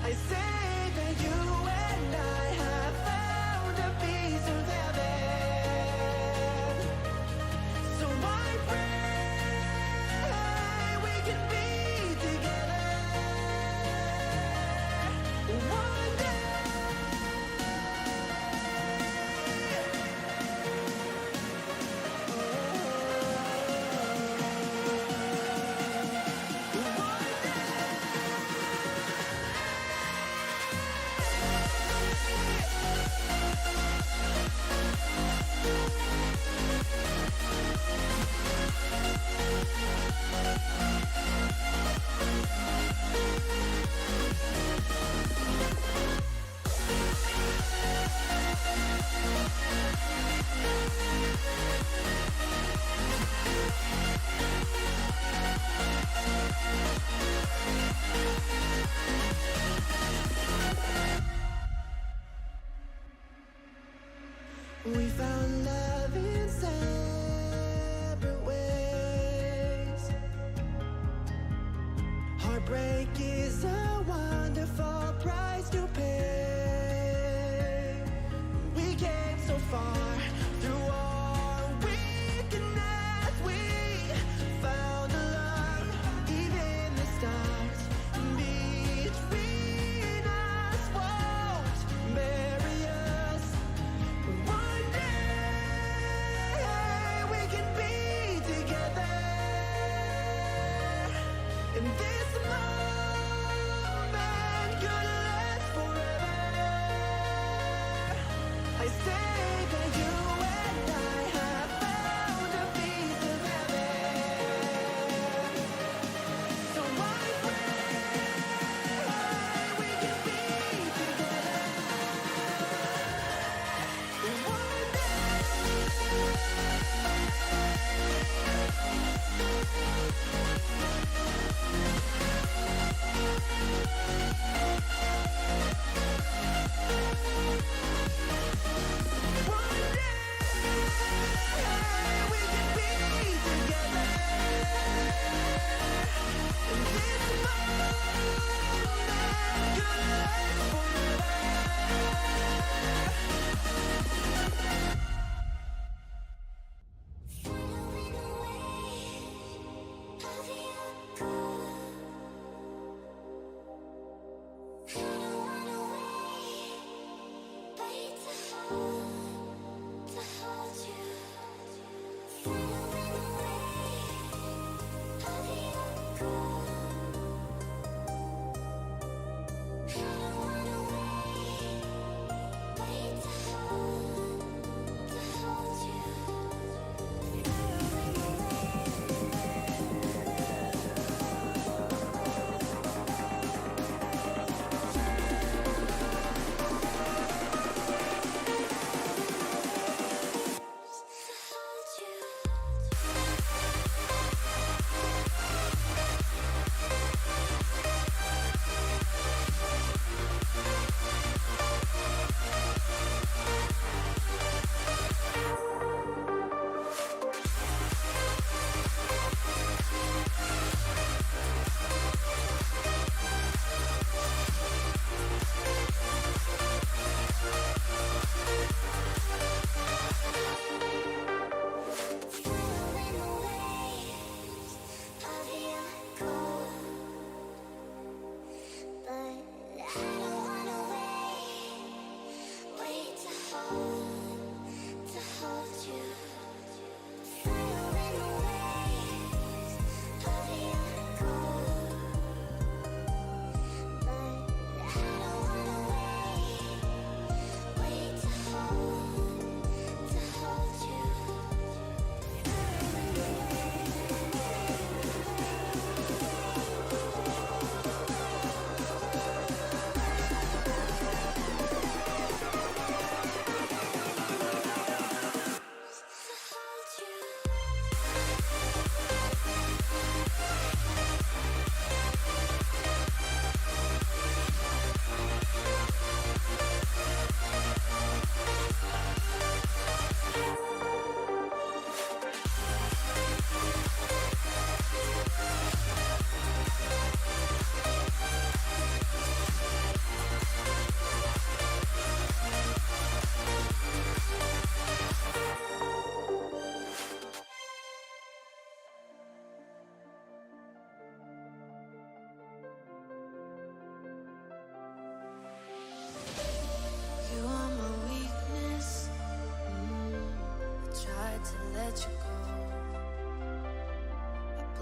They say that you and I have found a piece of heaven. So I pray we can be together one day.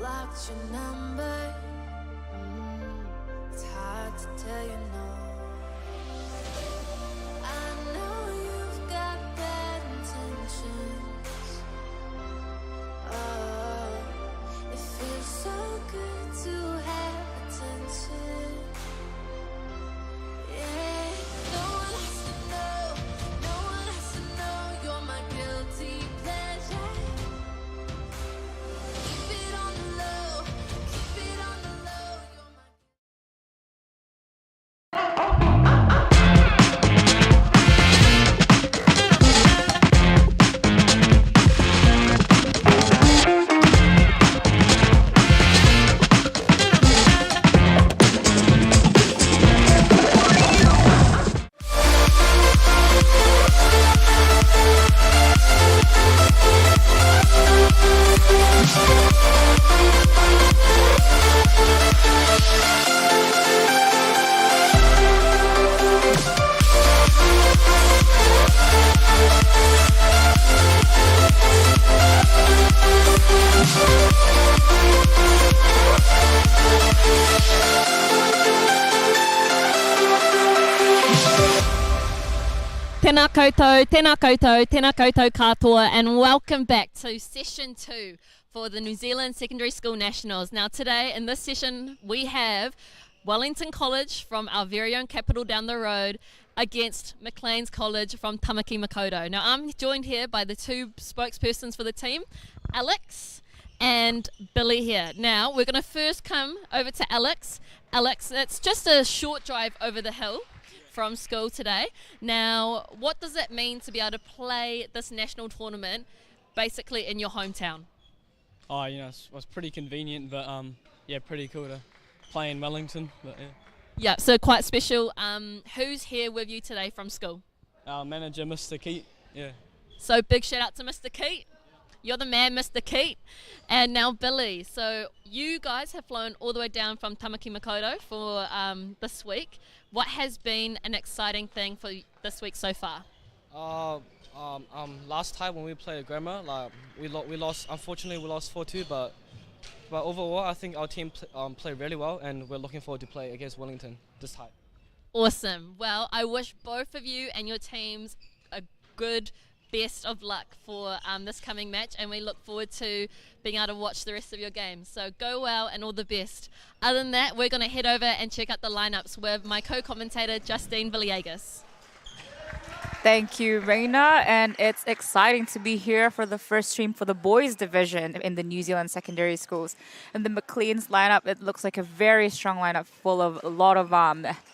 blocked your number. It's hard to tell you no. I know you've got bad intentions. Oh, it feels so good to have attention. Yeah, no one has to know. No one has to know you're my guilty pleasure. Keep it on the low. Keep it on the low. You're my Tēnā koutou katoa, and welcome back to session 2 for the New Zealand Secondary School Nationals. Now today in this session we have Wellington College from our very own capital down the road against Macleans College from Tamaki Makaurau. Now I'm joined here by the two spokespersons for the team, Alex and Billy here. Now we're going to first come over to Alex. Alex, it's just a short drive over the hill from school today. Now, what does it mean to be able to play this national tournament basically in your hometown? Oh, you know, it was pretty convenient, but yeah, pretty cool to play in Wellington. But, yeah. Yeah, so quite special. Who's here with you today from school? Our manager, Mr. Keat. Yeah. So big shout out to Mr. Keat. You're the man, Mr. Keat. And now Billy, so you guys have flown all the way down from Tamaki Makaurau for this week. What has been an exciting thing for this week so far? Last time when we played Grammar, like we lost. Unfortunately, we lost 4-2. But overall, I think our team played really well, and we're looking forward to play against Wellington this time. Awesome. Well, I wish both of you and your teams a good best of luck for this coming match, and we look forward to being able to watch the rest of your games. So go well and all the best. Other than that, we're going to head over and check out the lineups with my co-commentator Justine Villegas. Thank you, Reina, and it's exciting to be here for the first stream for the boys division in the New Zealand secondary schools. And the Macleans lineup, it looks like a very strong lineup full of a lot of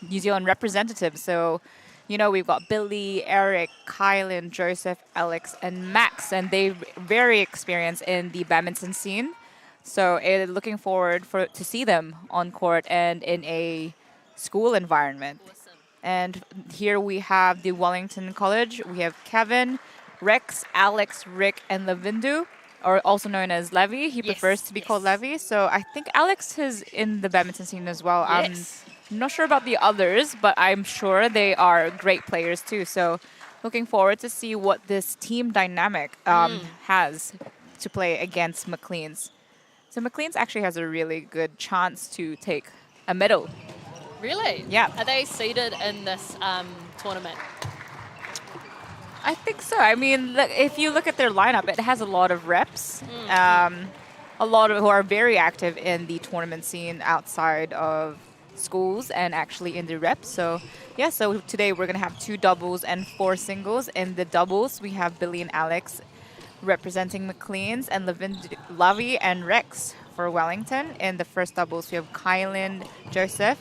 New Zealand representatives. So, you know, we've got Billy, Eric, Kylan, Joseph, Alex, and Max, and they're very experienced in the badminton scene. So looking forward to see them on court and in a school environment. Awesome. And here we have the Wellington College. We have Kevin, Rex, Alex, Rick, and Lavindu, or also known as Levy. He prefers to be called Levy. So I think Alex is in the badminton scene as well. Yes. I'm not sure about the others, but I'm sure they are great players too. So looking forward to see what this team dynamic has to play against Macleans. So Macleans actually has a really good chance to take a medal. Really? Yeah. Are they seeded in this tournament? I think so. I mean, if you look at their lineup, it has a lot of reps. A lot of who are very active in the tournament scene outside of schools and actually in the reps. So yeah, so today we're going to have 2 doubles and 4 singles. In the doubles, we have Billy and Alex representing Macleans, and Lavi and Rex for Wellington. In the first doubles, we have Kylan, Joseph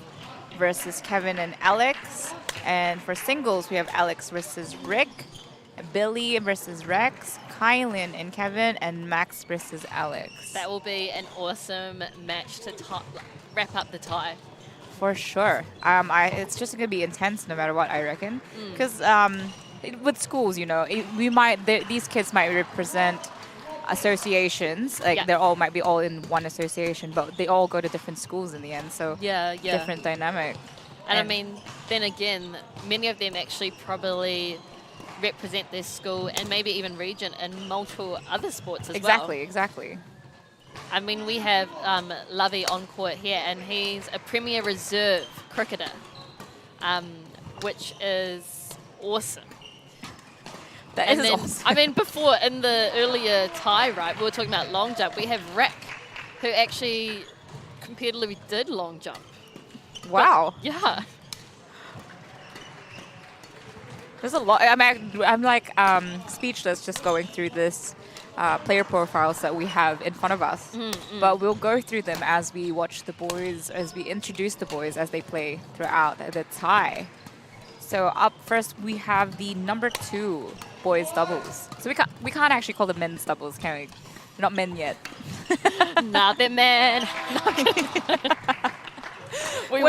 versus Kevin and Alex. And for singles, we have Alex versus Rick, Billy versus Rex, Kylan and Kevin, and Max versus Alex. That will be an awesome match to wrap up the tie. For sure. It's just going to be intense no matter what, I reckon. Because with schools, you know, these kids might represent associations. Like they all might be all in one association, but they all go to different schools in the end. So different dynamic. And I mean, then again, many of them actually probably represent their school and maybe even region in multiple other sports as well. Exactly. I mean, we have Lovey on court here, and he's a Premier Reserve cricketer, which is awesome. That And is then, awesome. I mean, before, in the earlier tie, right, we were talking about long jump. We have Rick, who actually competitively did long jump. Wow. Yeah. There's a lot. I'm like speechless just going through this player profiles that we have in front of us. But we'll go through them as we watch the boys, as we introduce the boys as they play throughout the tie. So up first we have the number 2 boys doubles. So we can't actually call them men's doubles, can we? They're not men yet. Not the man. We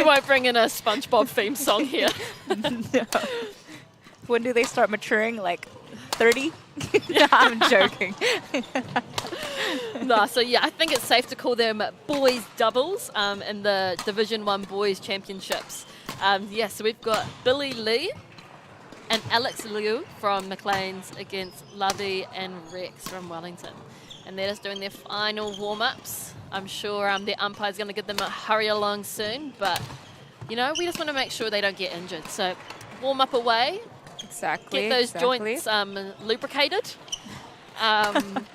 won't bring in a SpongeBob theme song here. No. When do they start maturing? Like 30? I'm joking. No, so yeah, I think it's safe to call them boys doubles in the Division 1 Boys Championships. So we've got Billy Lee and Alex Liu from Macleans against Lovey and Rex from Wellington. And they're just doing their final warm-ups. I'm sure the umpire's going to give them a hurry along soon, but, we just want to make sure they don't get injured. So warm up away, Exactly. get those joints lubricated, and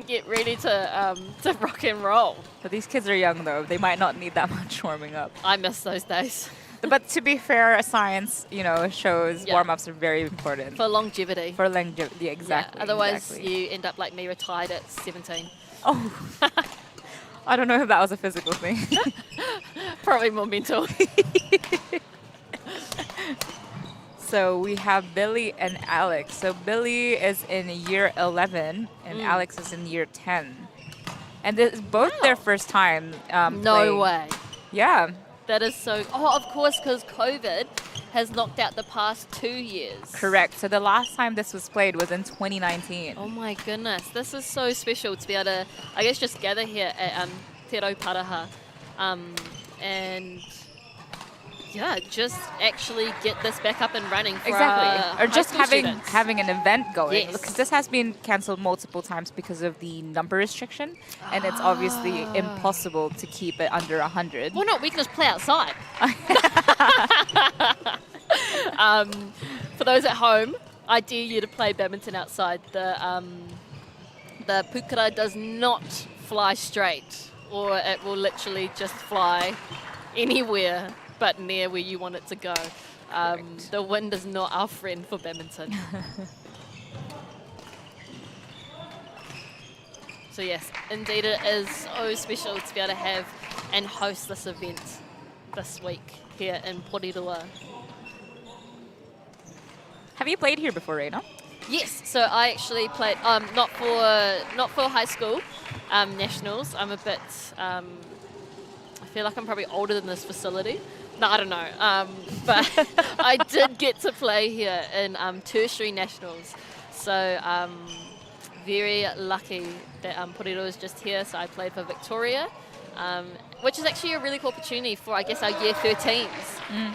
get ready to rock and roll. But these kids are young though. They might not need that much warming up. I miss those days. But to be fair, science, shows Yeah. warm-ups are very important For longevity. for longevity. Exactly. Yeah, otherwise, exactly. you end up like me, retired at 17. Oh, I don't know if that was a physical thing. Probably more mental. So we have Billy and Alex. So Billy is in year 11 and Alex is in year 10. And this is both their first time No playing. way. Yeah, That is so... Oh, of course, because COVID has knocked out the past 2 years. correct. So the last time this was played was in 2019. Oh my goodness. This is so special to be able to, I guess, just gather here at Te Rauparaha. And... Yeah, just actually get this back up and running for Exactly. our Or just high school students. having an event going. Yes. Because this has been cancelled multiple times because of the number restriction. And it's obviously impossible to keep it under 100. Well, no, we can just play outside. For those at home, I dare you to play badminton outside. The pukara does not fly straight, or it will literally just fly anywhere but near where you want it to go. The wind is not our friend for badminton. So yes, indeed it is so special to be able to have and host this event this week here in Porirua. Have you played here before, Reina? Yes, so I actually played not for high school nationals. I'm a bit I feel like I'm probably older than this facility. No, I don't know. But I did get to play here in tertiary nationals. So very lucky that Porirua is just here. So I played for Victoria, which is actually a really cool opportunity for, I guess, our year 13s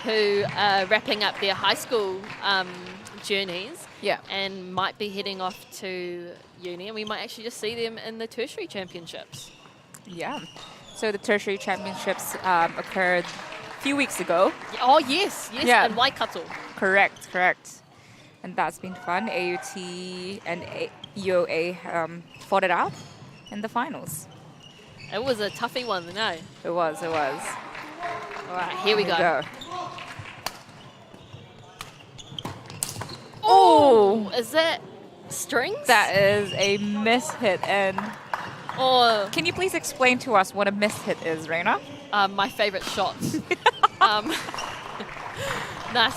who are wrapping up their high school journeys. Yeah. And might be heading off to uni, and we might actually just see them in the tertiary championships. Yeah. So the tertiary championships occurred a few weeks ago. Oh, yes, Yeah. and Waikato. Correct. And that's been fun. AUT and EOA fought it out in the finals. It was a toughy one, no? It was. All right, here we go. Oh, Is that strings? that is a mishit. And Or can you please explain to us what a mishit is, Reina? my favourite shots.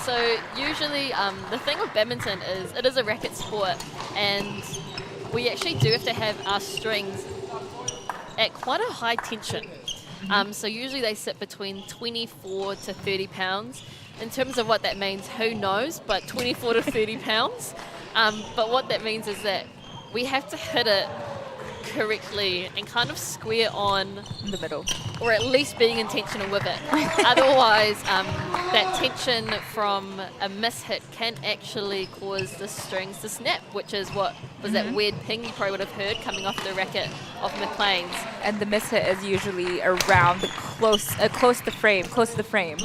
So usually the thing with badminton is it is a racket sport, and we actually do have to have our strings at quite a high tension. So usually they sit between 24 to 30 pounds. In terms of what that means, who knows, but 24 to 30 pounds. But what that means is that we have to hit it correctly and kind of square on, In the middle. or at least being intentional with it. Otherwise, that tension from a mishit can actually cause the strings to snap, which is what was that weird ping you probably would have heard coming off the racket of Macleans. And the mishit is usually around the close to the frame,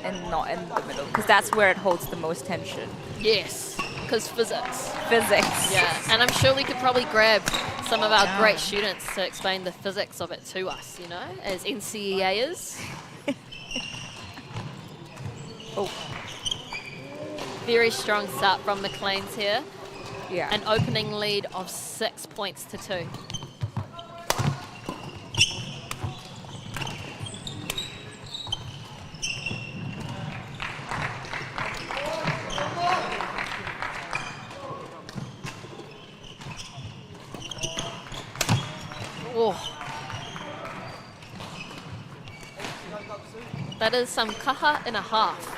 and not in the middle, because that's where it holds the most tension. Yes, because physics. Physics. Yeah, and I'm sure we could probably grab some of our great students to explain the physics of it to us, you know, as NCEAers. Oh. Very strong start from Macleans here. Yeah. An opening lead of 6 points to 2. Oh. That is some kaha and a half.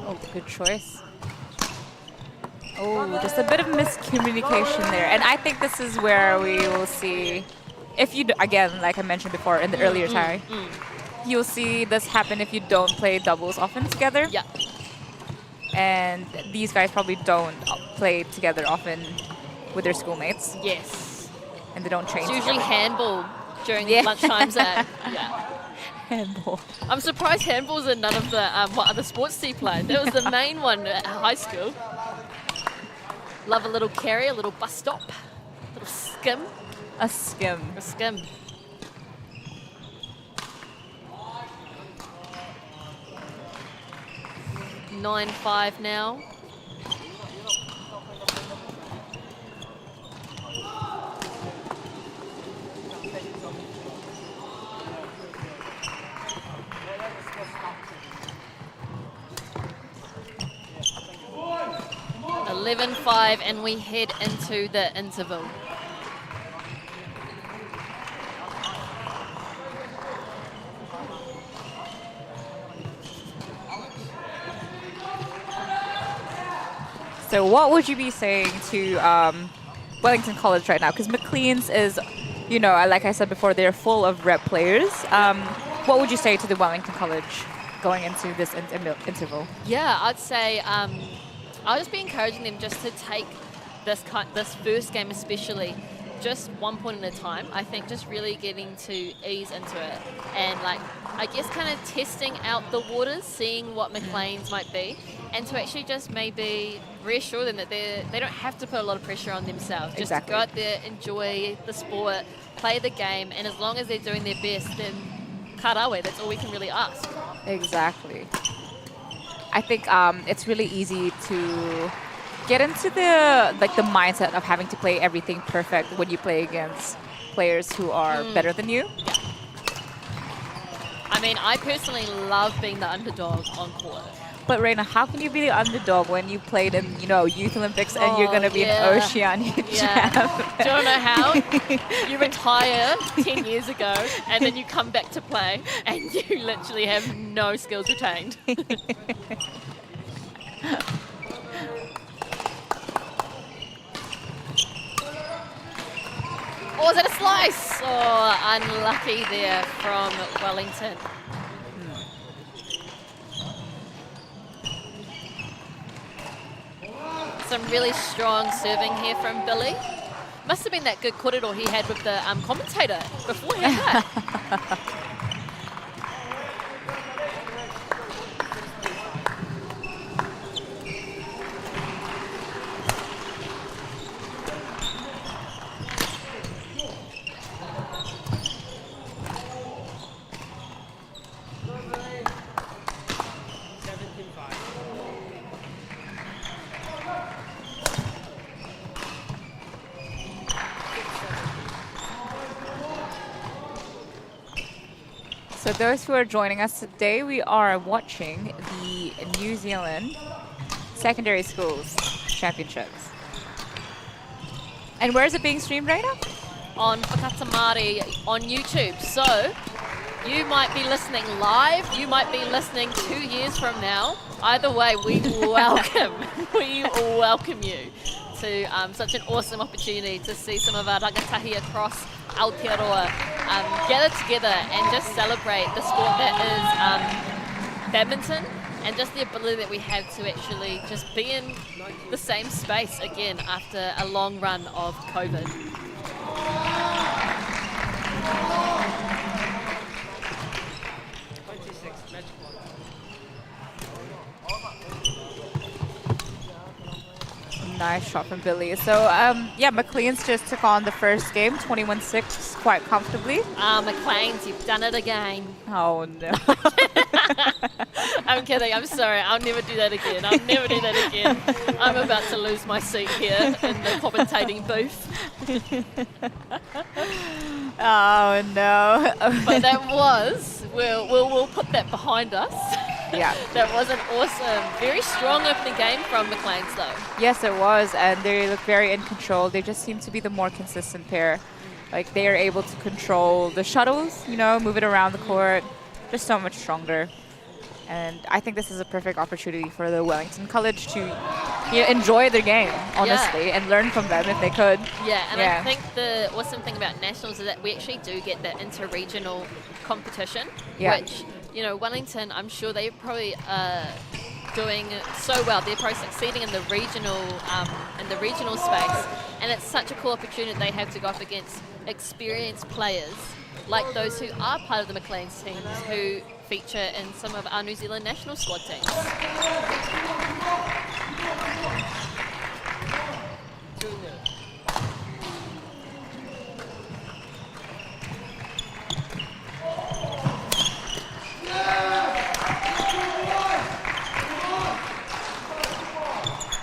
Oh, good choice. Oh, just a bit of miscommunication there. And I think this is where we will see, if you, again, like I mentioned before in the earlier time, you'll see this happen if you don't play doubles often together. Yeah. And these guys probably don't play together often with their schoolmates. Yes. And they don't train It's usually together. handball during Yeah. lunchtimes. Yeah. Handball. I'm surprised handball's in none of the what other sports do you play. That was the main one at high school. Love a little carry, a little bus stop, a little skim. A skim. A skim. Nine 5 now. Eleven 5, and we head into the interval. So what would you be saying to Wellington College right now? Because Macleans is, you know, like I said before, they're full of rep players. What would you say to the Wellington College going into this interval? Yeah, I'd say I'll just be encouraging them just to take this first game especially just 1 point at a time. I think just really getting to ease into it and like I guess kind of testing out the waters, seeing what Macleans might be, and to actually just maybe reassure them that they don't have to put a lot of pressure on themselves. Just Exactly. go out there, enjoy the sport, play the game, and as long as they're doing their best, then karawe, that's all we can really ask. Exactly. I think it's really easy to get into the mindset of having to play everything perfect when you play against players who are better than you. I mean, I personally love being the underdog on court. But Reina, how can you be the underdog when you played in, you know, Youth Olympics and you're going to be yeah. an Oceania Yeah. champ? Do you want to know how? You retire 10 years ago and then you come back to play and you literally have no skills retained. Oh, is that a slice? Oh, unlucky there from Wellington. Some really strong serving here from Billy. Must have been that good korero he had with the commentator beforehand. That. So those who are joining us today, we are watching the New Zealand Secondary Schools Championships. And where is it being streamed right now? On Whakatamari on YouTube. So you might be listening live, you might be listening 2 years from now. Either way, we welcome you to such an awesome opportunity to see some of our rangatahi across Aotearoa gather together and just celebrate the sport that is badminton, and just the ability that we have to actually just be in the same space again after a long run of COVID. Nice shot from Billy. So, yeah, Macleans just took on the first game, 21-6, quite comfortably. Macleans, you've done it again. Oh, no. I'm kidding. I'm sorry. I'll never do that again. I'll never do that again. I'm about to lose my seat here in the commentating booth. Oh, no. But that was, we'll put that behind us. Yeah. That was an awesome, very strong opening game from Macleans, though. Yes, it was, and they look very in control. They just seem to be the more consistent pair. Like, they are able to control the shuttles, you know, move it around the court, just so much stronger. And I think this is a perfect opportunity for the Wellington College to enjoy their game, honestly, and learn from them if they could. Yeah, and I think the awesome thing about Nationals is that we actually do get that inter-regional competition, which, you know, Wellington, I'm sure they probably doing so well. They're probably succeeding in the regional space, and it's such a cool opportunity they have to go up against experienced players like those who are part of the Macleans teams who feature in some of our New Zealand national squad teams.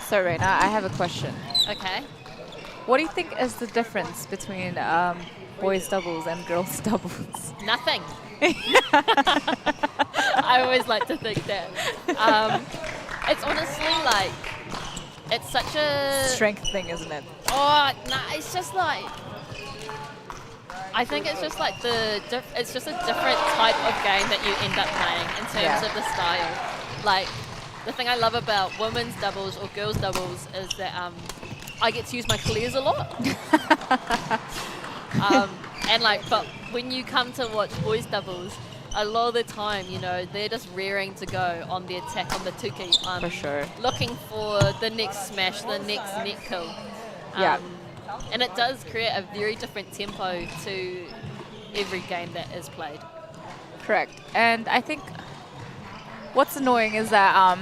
So, Reina, I have a question. Okay. What do you think is the difference between boys doubles and girls doubles? Nothing. I always like to think that. It's honestly like, it's such a strength thing, isn't it? Oh, no, it's just like, I think it's just like it's just a different type of game that you end up playing in terms of the style. Like, the thing I love about women's doubles or girls doubles is that I get to use my clears a lot. And like, but when you come to watch boys doubles, a lot of the time, you know, they're just rearing to go on the attack on the tuki. For sure. Looking for the next smash, the next net kill. And it does create a very different tempo to every game that is played. Correct. And I think what's annoying is that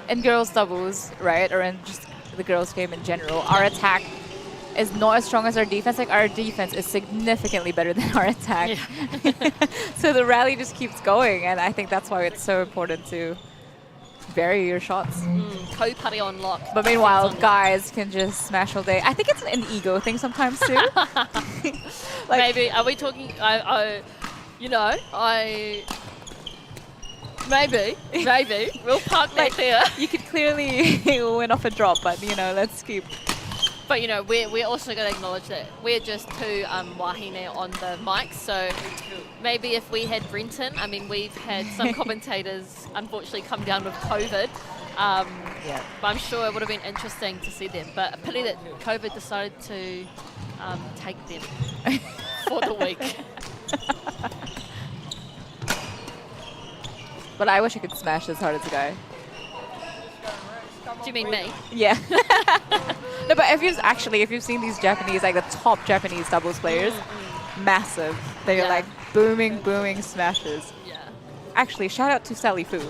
in girls doubles, right, or in just the girls game in general, our attack is not as strong as our defense. Like, our defense is significantly better than our attack. Yeah. So the rally just keeps going, and I think that's why it's so important to vary your shots. Kaupare on lock. But meanwhile, guys can just smash all day. I think it's an ego thing sometimes too. Like, maybe, are we talking, maybe. We'll park that there. You could clearly win off a drop, but, you know, let's keep. But, you know, we're also going to acknowledge that we're just two wahine on the mics, so maybe if we had Brenton, I mean, we've had some commentators unfortunately come down with COVID, but I'm sure it would have been interesting to see them. But a pity that COVID decided to take them for the week. But I wish I could smash this hard as a guy. Do you mean me? Yeah. No, but if you've seen these Japanese, like the top Japanese doubles players, massive. They're like booming smashes. Yeah. Actually, shout out to Sally Fu.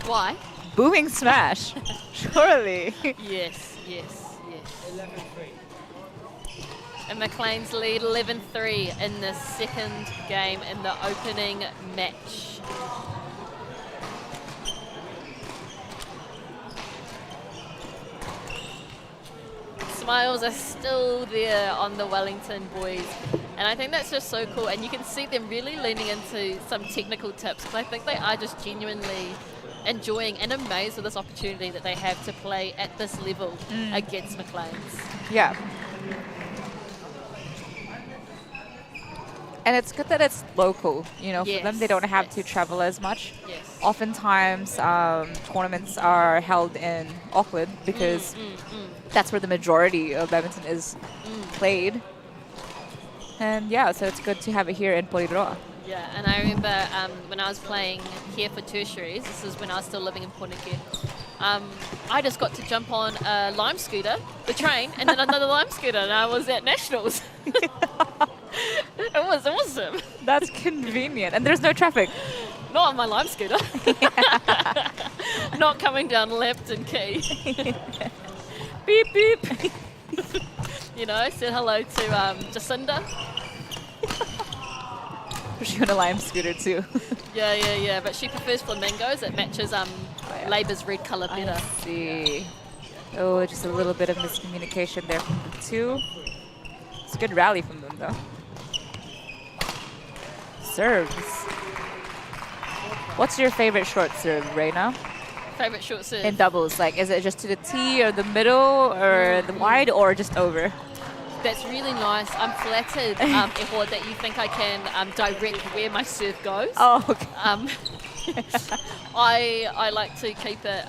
Why? Booming smash. Surely. Yes. 11-3. And Macleans lead 11-3 in the second game in the opening match. Smiles are still there on the Wellington boys, and I think that's just so cool, and you can see them really leaning into some technical tips, because I think they are just genuinely enjoying and amazed with this opportunity that they have to play at this level against Macleans. Yeah. And it's good that it's local, you know, for them. They don't have to Yes. travel as much. Yes. Oftentimes, tournaments are held in Auckland because that's where the majority of badminton is played. And yeah, so it's good to have it here in Porirua. Yeah, and I remember when I was playing here for tertiaries, this is when I was still living in Poneke, I just got to jump on a lime scooter, the train, and then another lime scooter, and I was at Nationals. It was awesome. That's convenient. And there's no traffic. Not on my lime scooter. Not coming down left and key. Beep, beep. You know, said hello to Jacinda. She on a lime scooter too. Yeah. But she prefers flamingos. It matches Labour's red colour better. I see. Oh, just a little bit of miscommunication there from the two. It's a good rally from them though. Serves. What's your favorite short serve, Reina? Favourite short serve? In doubles, like, is it just to the tee or the middle or the wide or just over? That's really nice. I'm flattered, Eho, that you think I can direct where my serve goes. Oh, okay. I like to keep it.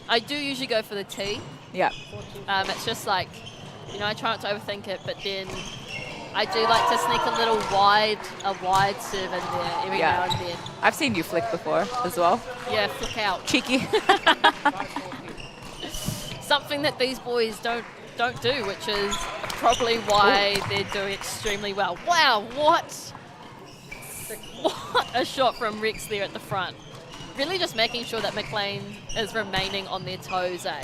I do usually go for the tee. Yeah. It's just like, you know, I try not to overthink it, but then I do like to sneak a little wide serve in there every now and then. I've seen you flick before as well. Yeah, flick out. Cheeky. Something that these boys don't do, which is probably why they're doing extremely well. Wow, what a shot from Rex there at the front. Really just making sure that Maclean is remaining on their toes, eh?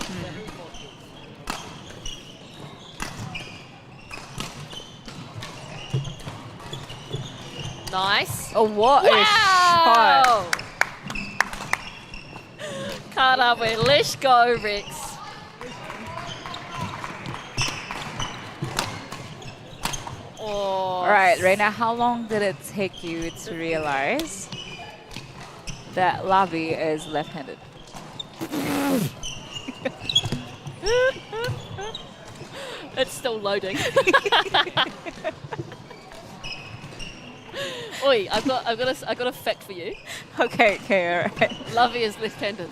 Nice. Oh, what a shot. Karawe, let's go, Rex. Oh. All right, Reina, how long did it take you to realize that Lavi is left-handed? It's still loading. Oi, I've got a fact for you. Okay, all right. Lovey is left-handed.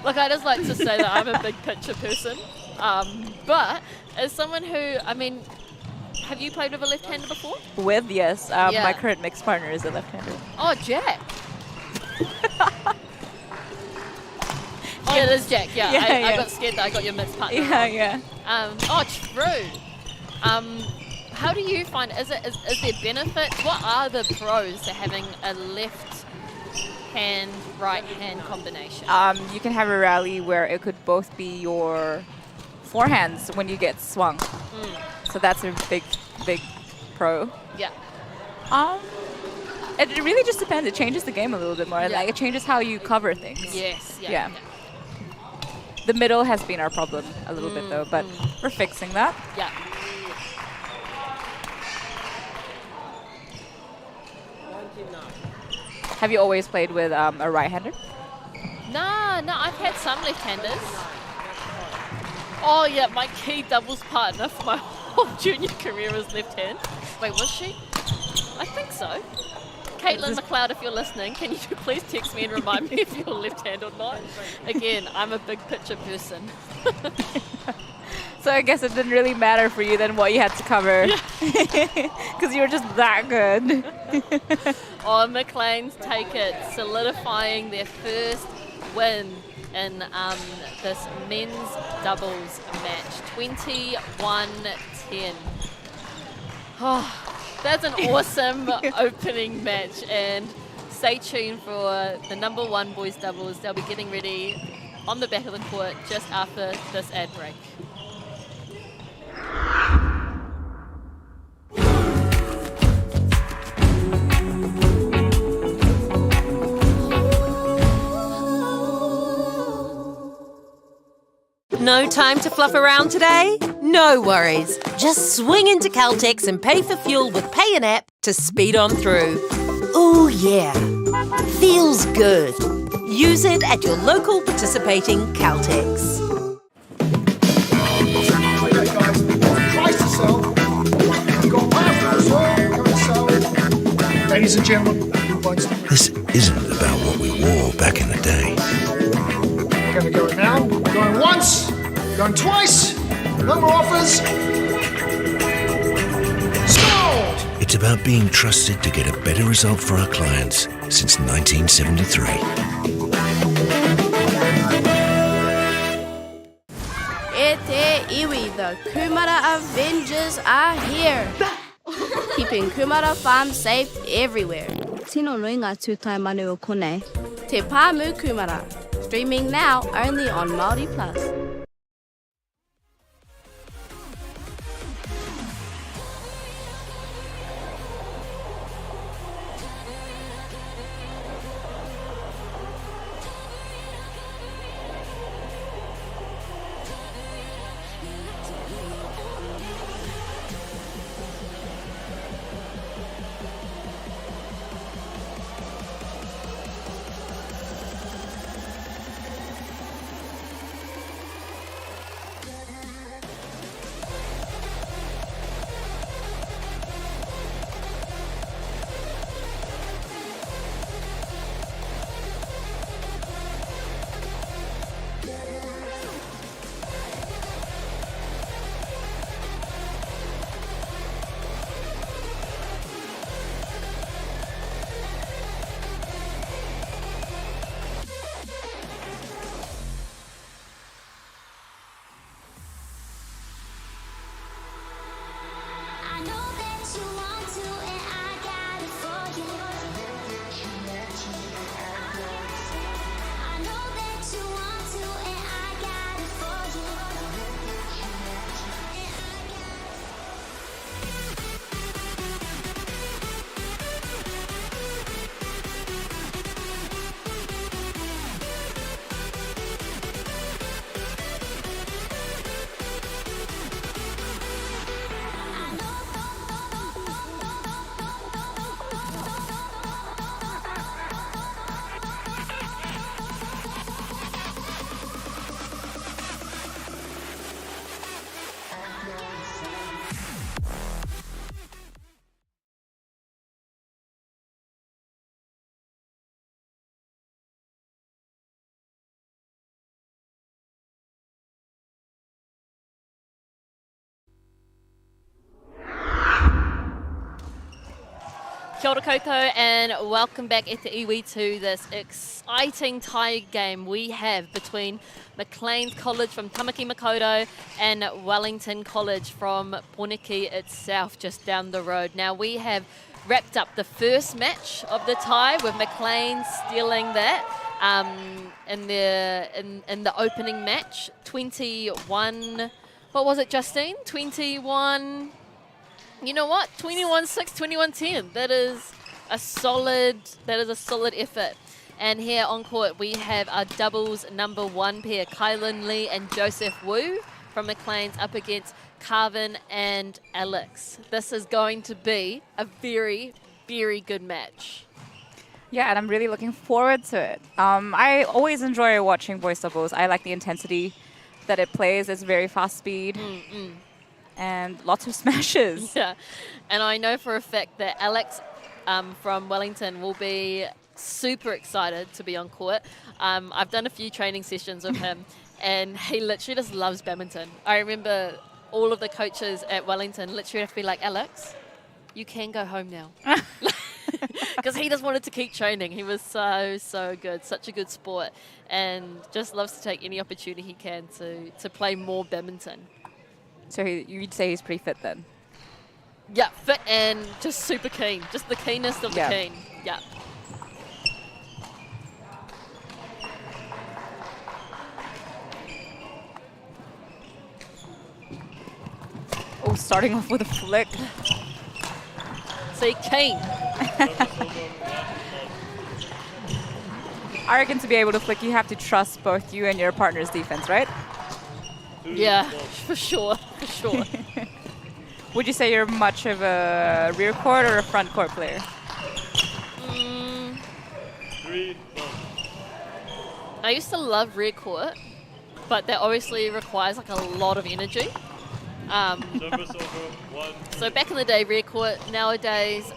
Look, I just like to say that I'm a big picture person. But as someone who, I mean, have you played with a left-hander before? With, yes. Yeah. My current mixed partner is a left-hander. Oh, Jack. Oh, yeah, it is Jack. Yeah, I got scared that I got your mixed partner. Yeah. Oh, true. How do you find, is there benefit? What are the pros to having a left hand, right hand combination? You can have a rally where it could both be your forehands when you get swung. So that's a big pro. Yeah. It really just depends. It changes the game a little bit more. Yeah. Like, it changes how you cover things. Yes. Yeah. The middle has been our problem a little bit though, but we're fixing that. Yeah. Have you always played with a right-hander? No, I've had some left-handers. Oh yeah, my key doubles partner for my whole junior career was left-hand. Wait, was she? I think so. Caitlin McLeod, if you're listening, can you please text me and remind me if you're left-hand or not? Again, I'm a big picture person. So I guess it didn't really matter for you then what you had to cover. Because you were just that good. Oh, Macleans take it, solidifying their first win in this men's doubles match, 21-10. Oh, that's an awesome opening match, and stay tuned for the number one boys doubles. They'll be getting ready on the back of the court just after this ad break. No time to fluff around today? No worries. Just swing into Caltex and pay for fuel with Pay an App to speed on through. Ooh, yeah. Feels good. Use it at your local participating Caltex. Okay, guys, price yourself. ladies and gentlemen. This isn't about what we wore back in the day. We're going to go now. Going once, going twice. No more offers. Sold! It's about being trusted to get a better result for our clients since 1973. E te iwi, the Kumara Avengers are here. Keeping Kumara Farm safe everywhere. Tino roi ngā tūtai manu o konei. Te Pāmu Kumara. Streaming now only on Māori Plus. Kia ora koutou and welcome back e te iwi to this exciting tie game we have between Macleans College from Tamaki Makaurau and Wellington College from Poneke itself just down the road. Now we have wrapped up the first match of the tie with Macleans stealing that in the opening match. 21, what was it, Justine? 21... You know what? 21-6, 21-10. That is a solid effort. And here on court we have our doubles number one pair, Kylan Lee and Joseph Wu from Macleans up against Carvin and Alex. This is going to be a very, very good match. Yeah, and I'm really looking forward to it. I always enjoy watching boys doubles. I like the intensity that it plays. It's very fast speed. And lots of smashes. Yeah, and I know for a fact that Alex from Wellington will be super excited to be on court. I've done a few training sessions with him and he literally just loves badminton. I remember all of the coaches at Wellington literally have to be like, Alex, you can go home now. Because he just wanted to keep training. He was so good, such a good sport, and just loves to take any opportunity he can to play more badminton. So you'd say he's pretty fit then? Yeah, fit and just super keen. Just the keenest of the keen. Yeah. Oh, starting off with a flick. See, keen. I reckon to be able to flick, you have to trust both you and your partner's defense, right? Yeah, for sure. Would you say you're much of a rear court or a front court player? I used to love rear court, but that obviously requires like a lot of energy. So back in the day, rear court. Nowadays,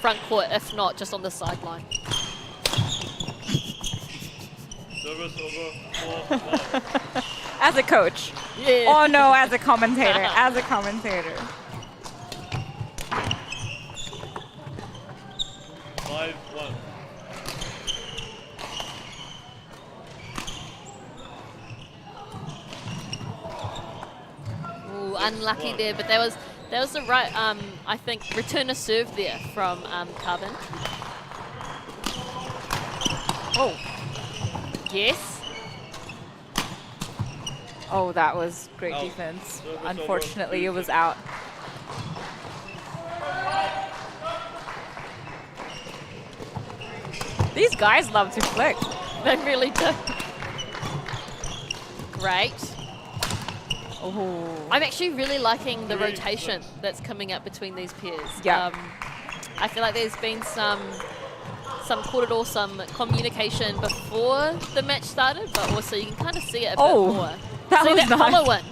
front court, if not just on the sideline. Service over 4-1. As a coach. Yeah. Oh no, as a commentator. As a commentator. 5-1. Ooh, unlucky there, but that was the right, I think, return a serve there from Carbon. Oh, yes. Oh, that was great Out. defense. Service Unfortunately, it over, was out. These guys love to flick. They really do. Great. Oh. I'm actually really liking the rotation that's coming up between these pairs. Yeah. I feel like there's been some corridor, some communication before the match started, but also you can kind of see it a bit more. That See was that nice. follow-in?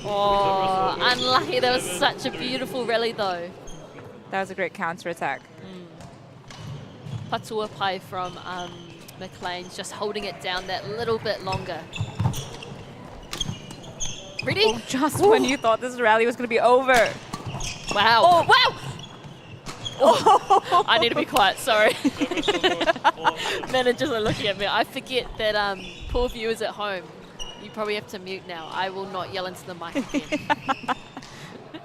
Oh, unlucky. That was such a beautiful rally, though. That was a great counter-attack. Patua Pai from Macleans just holding it down that little bit longer. Ready? Oh, just when you thought this rally was going to be over. Wow. Oh. Wow! Oh, I need to be quiet, sorry. Managers are looking at me. I forget that poor viewers at home, you probably have to mute now. I will not yell into the mic again.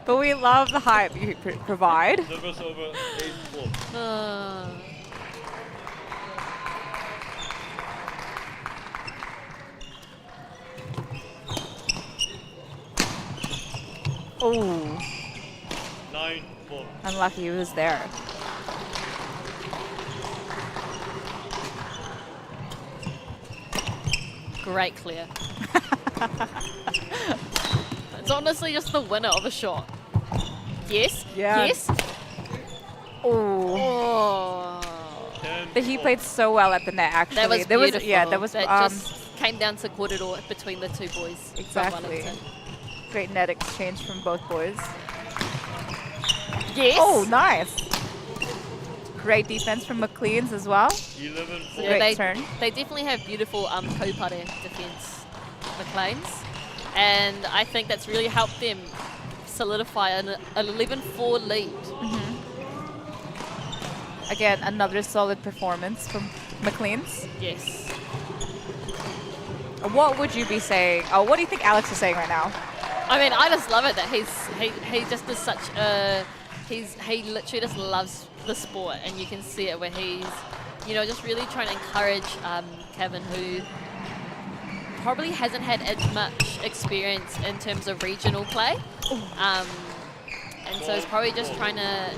But we love the hype you provide. Service over 8-4. Oh, 9-4. unlucky he was there. Great clear. It's honestly just the winner of a shot. Yes. Yeah. Yes. Oh. Oh. But he played so well at the net, actually. That was there beautiful. was, yeah, that was just came down to corridor between the two boys. from exactly. Wellington. Great net exchange from both boys. Yes. Oh, nice. Great defense from Macleans as well. 11-4. Yeah, Great turn. They definitely have beautiful kaupare defense, Macleans. And I think that's really helped them solidify an 11-4 lead. Again, another solid performance from Macleans. Yes. What would you be saying? Oh, what do you think Alex is saying right now? I mean, I just love it that he just is such a he literally just loves the sport, and you can see it where he's just really trying to encourage Kevin, who probably hasn't had as much experience in terms of regional play, and so he's probably just trying to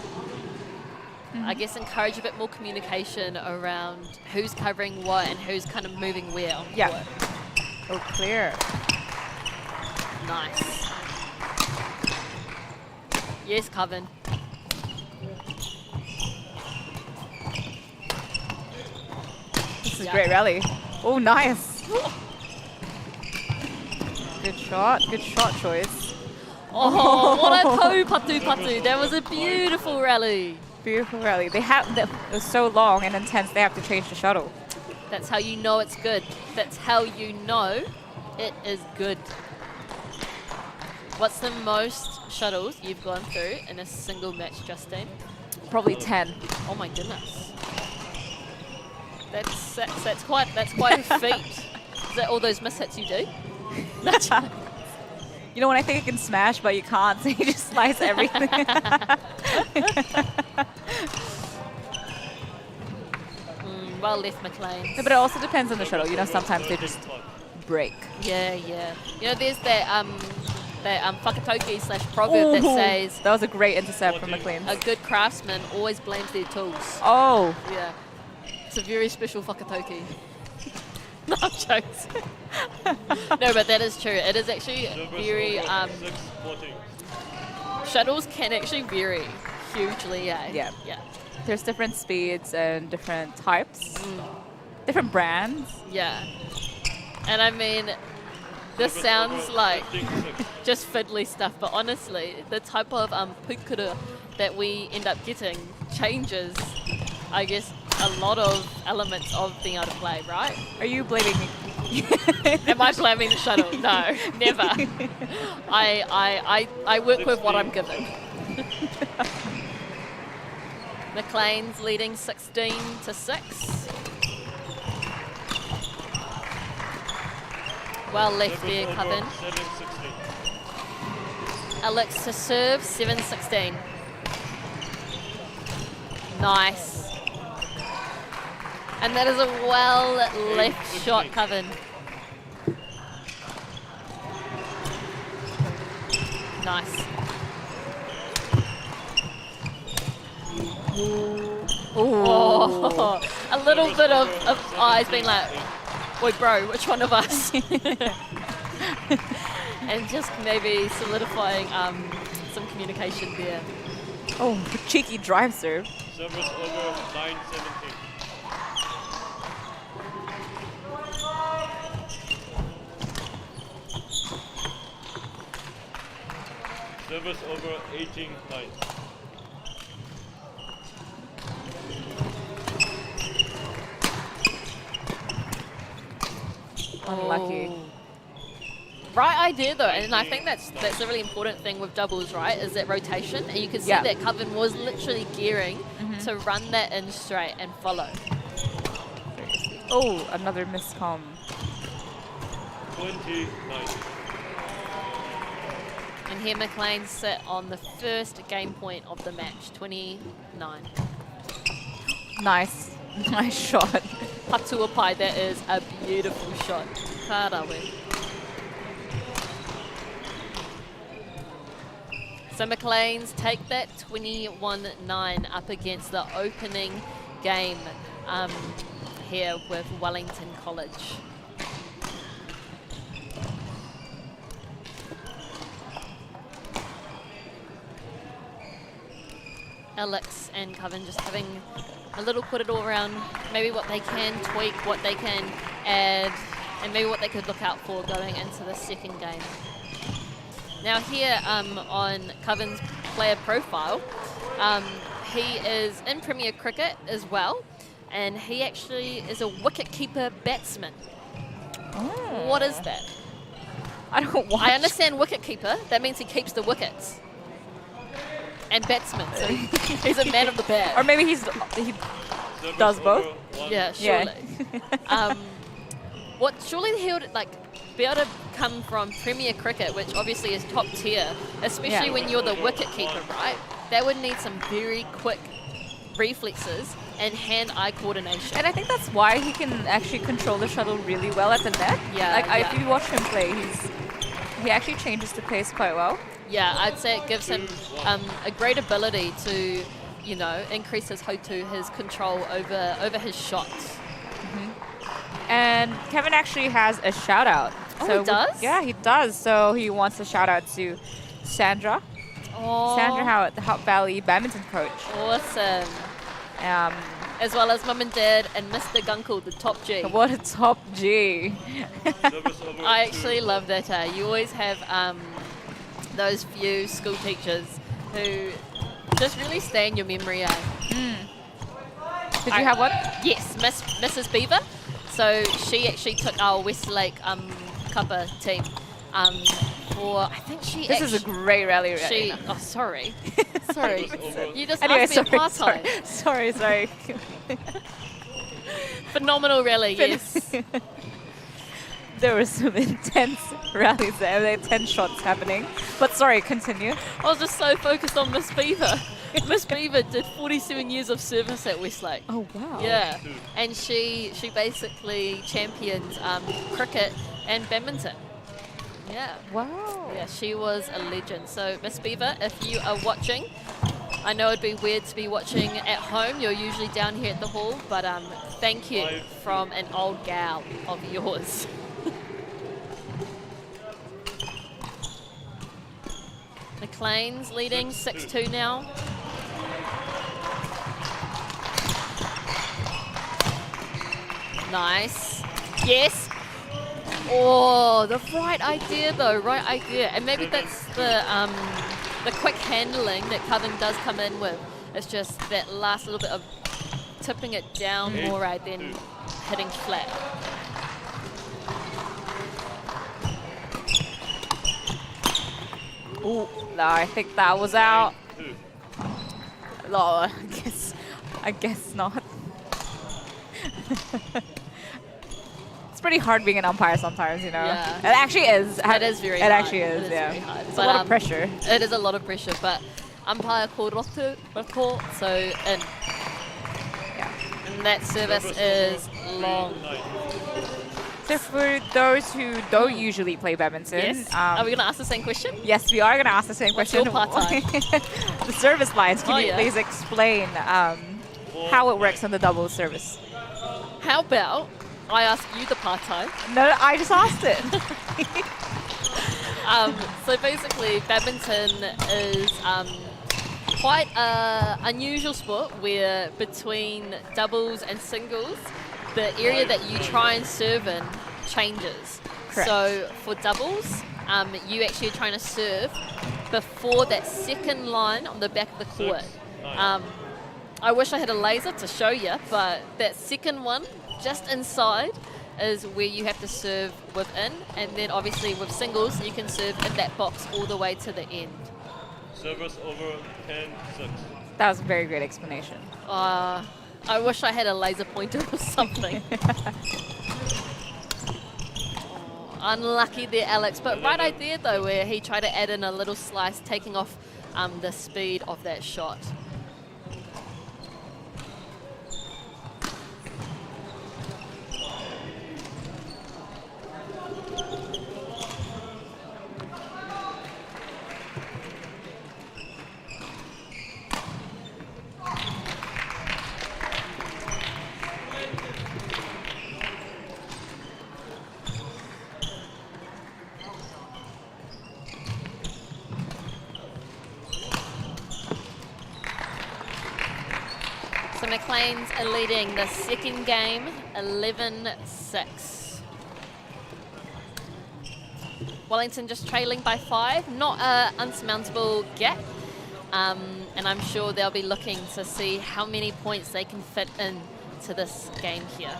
I guess encourage a bit more communication around who's covering what and who's kind of moving where on court. Yeah. Oh, clear. Nice. Yes, Coven. This is a great rally. Oh, nice. Good shot choice. Oh, what a patu. That was a beautiful rally. Beautiful rally. It was so long and intense, they have to change the shuttle. That's how you know it's good. That's how you know it is good. What's the most shuttles you've gone through in a single match, Justine? Probably 10. Oh my goodness. That's quite a feat. Is that all those mishits you do? You know, when I think I can smash, but you can't, so you just slice everything. Well left, Macleans. No, but it also depends on the shuttle. Sometimes they just break. Yeah. There's that whakatoki / proverb that says That was a great intercept from McLean. a good craftsman always blames their tools. Oh. Yeah. It's a very special whakatoki. No, I'm joking. No, but that is true. It is actually very... 6-14. shuttles can actually vary hugely, eh? Yeah. Yeah. There's different speeds and different types, different brands. Yeah. And I mean, This sounds like 15-6. just fiddly stuff, but honestly, the type of pukuru that we end up getting changes, I guess, a lot of elements of being able to play, right? Are you blaming me? Am I blaming the shuttle? No, never. I work with what I'm given. Macleans leading 16-6. Well left Service there, over, Coven. 7-16. Alex to serve, 7-16. Nice. And that is a well left shot, Coven. Nice. Oh, a little bit of eyes being like, "Oi, bro, which one of us?" And just maybe solidifying some communication there. Oh, cheeky drive serve. Service over, 9-17. Service over, 18-9. Unlucky. Oh. Right idea though, and I think that's a really important thing with doubles, right? Is that rotation, and you can see that Coven was literally gearing to run that in straight and follow. Oh, another miscom. 20-9. And here Macleans sit on the first game point of the match, 29. Nice. Nice shot. Patuapai, that is a beautiful shot. Karawe. So Macleans take that 21-9 up against the opening game here with Wellington College. Alex and Coven just having a little put it all around, maybe what they can tweak, what they can add, and maybe what they could look out for going into the second game. Now here on Coven's player profile, he is in Premier Cricket as well, and he actually is a wicket-keeper batsman. Oh. What is that? I don't watch. I understand wicket-keeper, that means he keeps the wickets. And batsman, so he's a man of the bat. Or maybe he does both. Yeah, surely. Surely he would be able to come from Premier Cricket, which obviously is top tier, especially when you're the wicket keeper, right? That would need some very quick reflexes and hand-eye coordination. And I think that's why he can actually control the shuttle really well at the net. Yeah, if you watch him play, he actually changes the pace quite well. Yeah, I'd say it gives him a great ability to, increase his hotu, his control over his shots. And Kevin actually has a shout out. Oh, he does? Yeah, he does. So he wants a shout out to Sandra. Oh. Sandra Howard, the Hop Valley badminton coach. Awesome. As well as Mum and Dad and Mr. Gunkel, the top G. What a top G. I actually love that. You always have those few school teachers who just really stay in your memory. Did you have one? Yes, Mrs. Beaver. So she actually took our Westlake Cuppa team for, I think she This is a great rally. Sorry. Sorry. You just Anyway, asked me a pastime. Sorry. Phenomenal rally, yes. There were some intense rallies there. There were 10 shots happening. But sorry, continue. I was just so focused on Miss Beaver. Miss Beaver did 47 years of service at Westlake. Oh, wow. Yeah. And she basically championed cricket and badminton. Yeah. Wow. Yeah, she was a legend. So, Miss Beaver, if you are watching, I know it'd be weird to be watching at home. You're usually down here at the hall, but thank you from an old gal of yours. Macleans leading 6-2 now. Nice. Yes. Oh, the right idea though, right idea. And maybe that's the quick handling that Coven does come in with. It's just that last little bit of tipping it down more right than hitting flat. Ooh, no, I think that was out. No, I guess not. It's pretty hard being an umpire sometimes, you know. Yeah. It actually is. It is very It hard. actually is, It yeah. very hard. It's a But, lot of pressure. It is a lot of pressure, but umpire called rotu, so in. Yeah. And that service is long. So for those who don't usually play badminton, Yes. Are we going to ask the same question? yes, we are going to ask the same What's question. your partai? The service lines. Can Oh, you yeah. please explain how it works on the double service? How about I ask you the part-time? No, I just asked it. So basically, badminton is quite an unusual sport where between doubles and singles, the area that you try and serve in changes. Correct. So for doubles, you actually are trying to serve before that second line on the back of the court. I wish I had a laser to show you, but that second one just inside is where you have to serve within, and then obviously with singles you can serve in that box all the way to the end. Service over 10-6. That was a very great explanation. I wish I had a laser pointer or something. Unlucky there, Alex, but right idea though, where he tried to add in a little slice, taking off the speed of that shot. So Macleans are leading the second game, 11-6. Wellington just trailing by 5, not an unsurmountable gap. And I'm sure they'll be looking to see how many points they can fit in to this game here.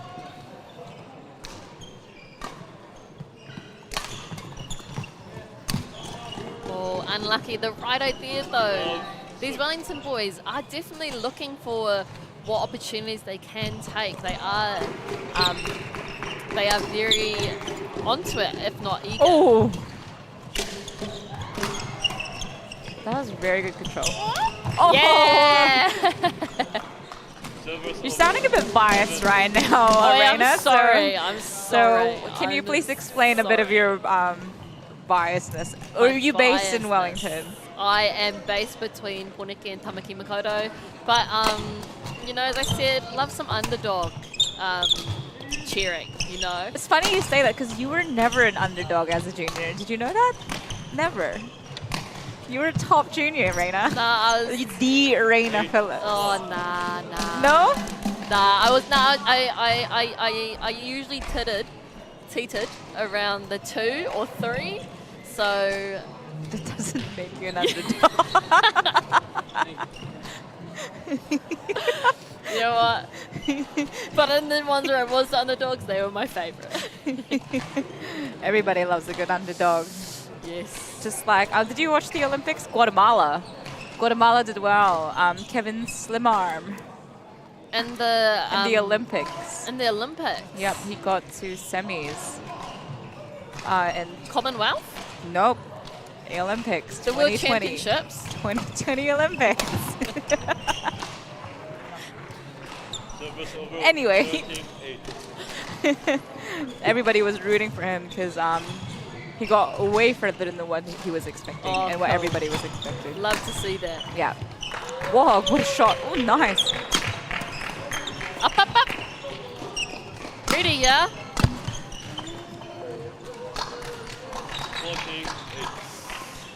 Oh, unlucky. The right idea though. These Wellington boys are definitely looking for what opportunities they can take. They are very onto it, if not eager. Oh, that was very good control. Oh. Yeah. You're sounding a bit biased right now, Oh, yeah, Arena. I'm sorry. I'm sorry. So, can you I'm please explain a bit of sorry. your biasness? Or are you based in Biasness. Wellington? I am based between Porniki and Tamaki Makaurau, but you know, as I said, love some underdog cheering. You know, It's funny you say that because you were never an underdog as a junior. Did you know that? Never. You were a top junior, Reina. nah, I was. The Reina Phillips. Oh nah. No? Nah, I was I usually teetered around the 2 or 3, so. That doesn't make you an underdog. You know what? But in the ones where I was the underdogs, they were my favorite. Everybody loves a good underdog. Yes. Just like, did you watch the Olympics? Guatemala. Guatemala did well. Kevin Slimarm And the in the Olympics. In the Olympics. Yep, he got to semis. And Commonwealth. nope, the Olympics. The World 2020. Championships. 2020 Olympics. Service over Anyway. 13-8. Everybody was rooting for him because he got way further than what he was expecting Oh, and what cool. everybody was expecting. Love to see that. Yeah. Whoa, what a shot. Oh, nice. Up. Ready, yeah? 14-8.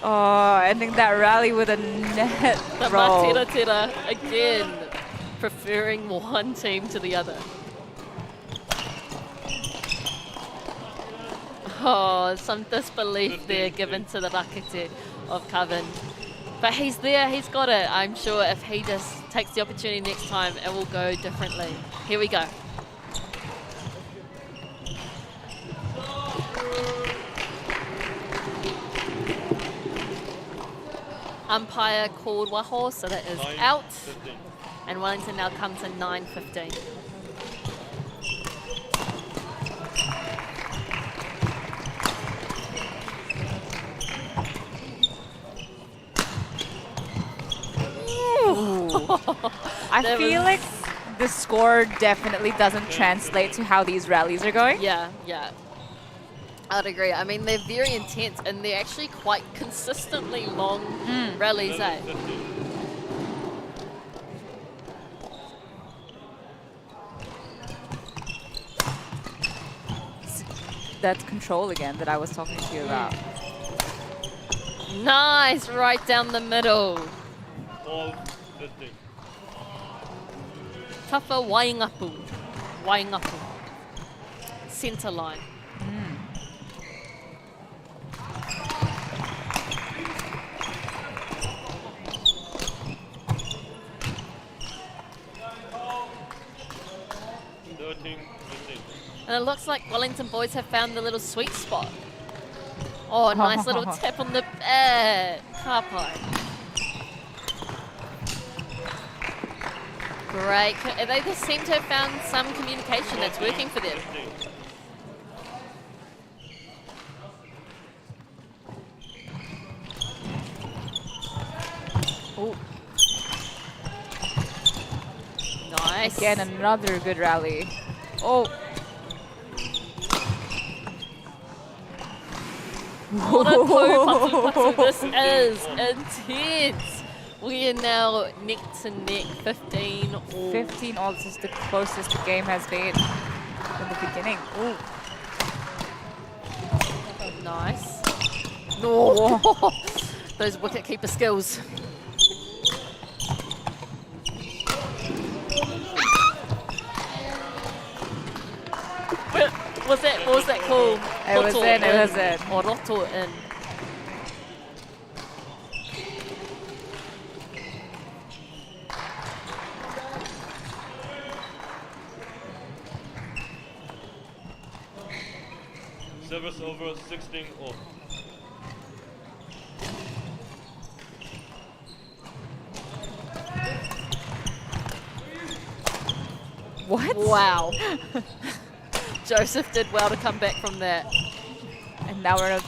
Oh, ending that rally with a net The roll. Matira again, preferring one team to the other. Oh, some disbelief there given to the rakete of Coven. But he's there, he's got it. I'm sure if he just takes the opportunity next time, it will go differently. Here we go. Umpire called Waho, so that is out. 15. And Wellington now comes in 9:15. I feel like the score definitely doesn't translate to how these rallies are going. Yeah, yeah. I'd agree. I mean, they're very intense and they're actually quite consistently long rallies, eh? 15. That's control again that I was talking to you about. Nice, right down the middle. 12, 15. Tougher Waingapu. Waingapu. Centre line. And it looks like Wellington boys have found the little sweet spot. Oh, nice little tap on the kapai. Great. They just seem to have found some communication that's working for them. Oh. Nice. Again, another good rally. Oh. What a coup, this is intense. We are now neck to neck, 15 all. 15 all. This is the closest the game has been in the beginning. Ooh. Nice. No. Those wicket keeper skills. What was that call? It was in, it was in. Or roto in. Service over 16 all. What? Wow. Joseph did well to come back from that. And now we're in a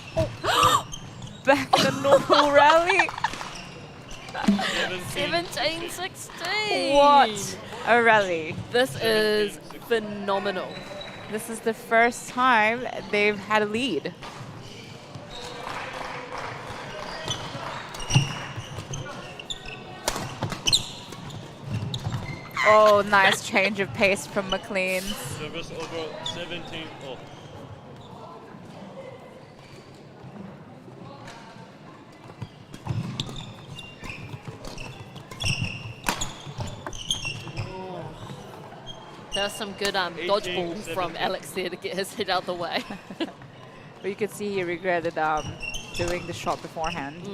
back in the normal rally. 17-16. What a rally. This is phenomenal. This is the first time they've had a lead. Oh, nice change of pace from Macleans. Service over 17 all. That was some good dodgeball from Alex there to get his head out of the way. But you could see he regretted doing the shot beforehand.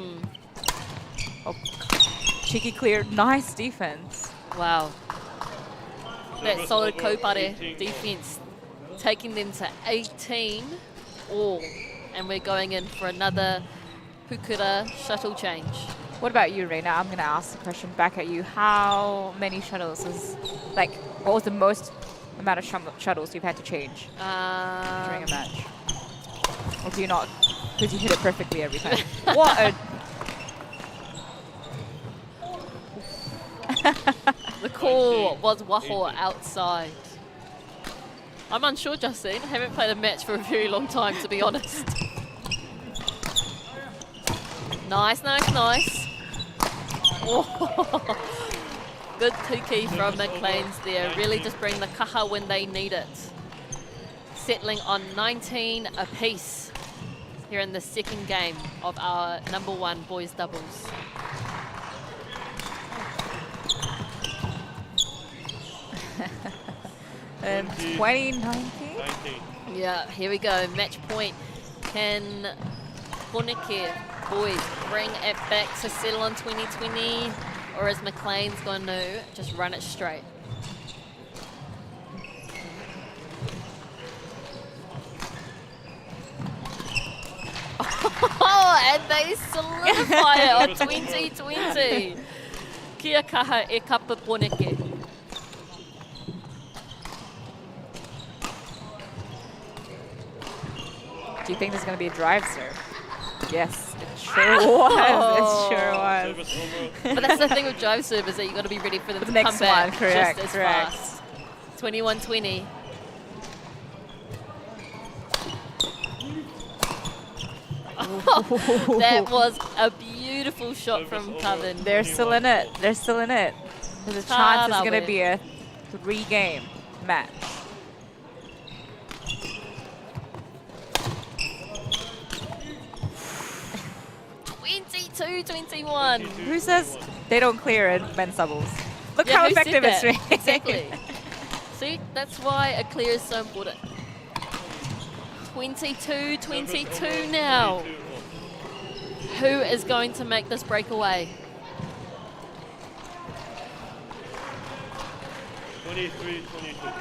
Oh, cheeky clear. Nice defense. Wow. That Service solid over Kopare 18 defense taking them to 18 all. And we're going in for another Pukura shuttle change. What about you, Reina? I'm going to ask the question back at you. How many shuttles like, what was the most amount of shuttles you've had to change during a match? Or do you not? Because you hit it perfectly every time. What a... The call was Waho outside. I'm unsure, Justine. I haven't played a match for a very long time, to be honest. Nice, nice, nice. Oh. Good tuki from Macleans there. Really just bring the kaha when they need it. Settling on 19 apiece here in the second game of our #1 boys doubles. And 2019? 19. Yeah, here we go. Match point Can Poneke boys bring it back to settle on 2020, or is Macleans going to just run it straight? Oh, and they solidify it on 2020. Kia kaha e kapa Poneke. Do you think there's going to be a drive serve? Yes, it sure was. It sure was. Service over. But that's the thing with drive serve is that you've got to be ready for them to next come back one, correct, just as correct. fast. 21-20. That was a beautiful shot from Coven. They're still in it. They're still in it. There's a chance it's going to be a 3-game match. Two, 21. Who says they don't clear in men's doubles? Look Yeah, how who said effective it's that? been. Exactly. See, that's why a clear is so important. 22 now. 22 off. Who is going to make this breakaway? 23-22.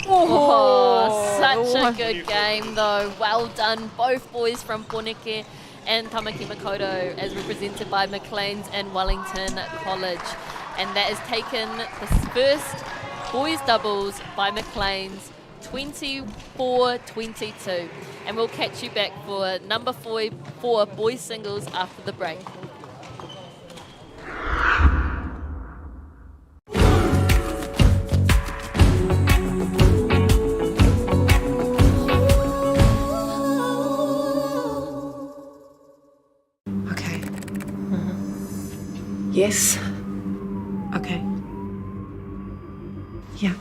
Oh, such a good game though. Well done, both boys from Poneke and Tamaki Makoto, as represented by Macleans and Wellington College. And that has taken the first boys doubles by Macleans 24-22. And we'll catch you back for number 4 boys singles after the break. Okay. Yes. Okay. Yeah.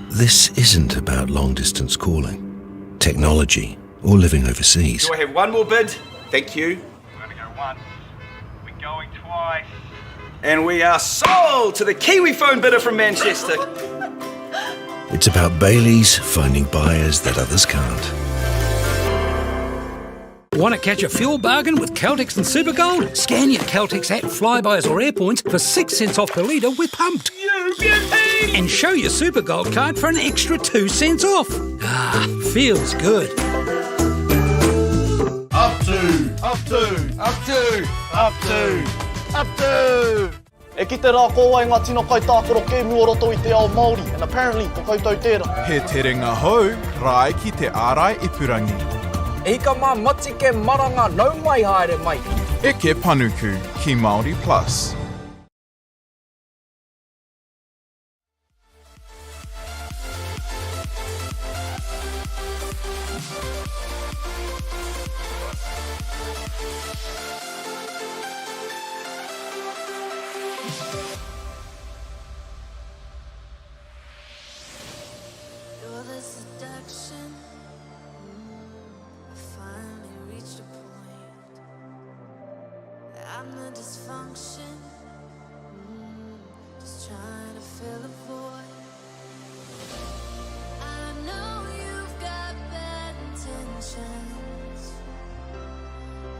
This isn't about long-distance calling, technology, or living overseas. Do I have one more bid? Thank you. We're going to go once. We're going twice. And we are sold to the Kiwi phone bidder from Manchester. It's about Bailey's finding buyers that others can't. Want to catch a fuel bargain with Caltex and Supergold? Scan your Caltex app, Flybuys or Airpoints for 6 cents off per litre with Pumped. You beauty! And show your Supergold card for an extra 2 cents off. Ah, feels good. Up to, up to, up to, up to, up to. E ki te rā koa i ngā tino kai tākoro ke muoroto i te ao Māori, and apparently ko koutou tērā. He tere ngā hou, rai ki te ārai ipurangi. E hika mā mati ke maranga nau mai haere mai. E ke panuku ki Māori Plus. You're the seduction. I finally reached a point. I'm the dysfunction. Just trying to fill a void. I know you've got bad intentions.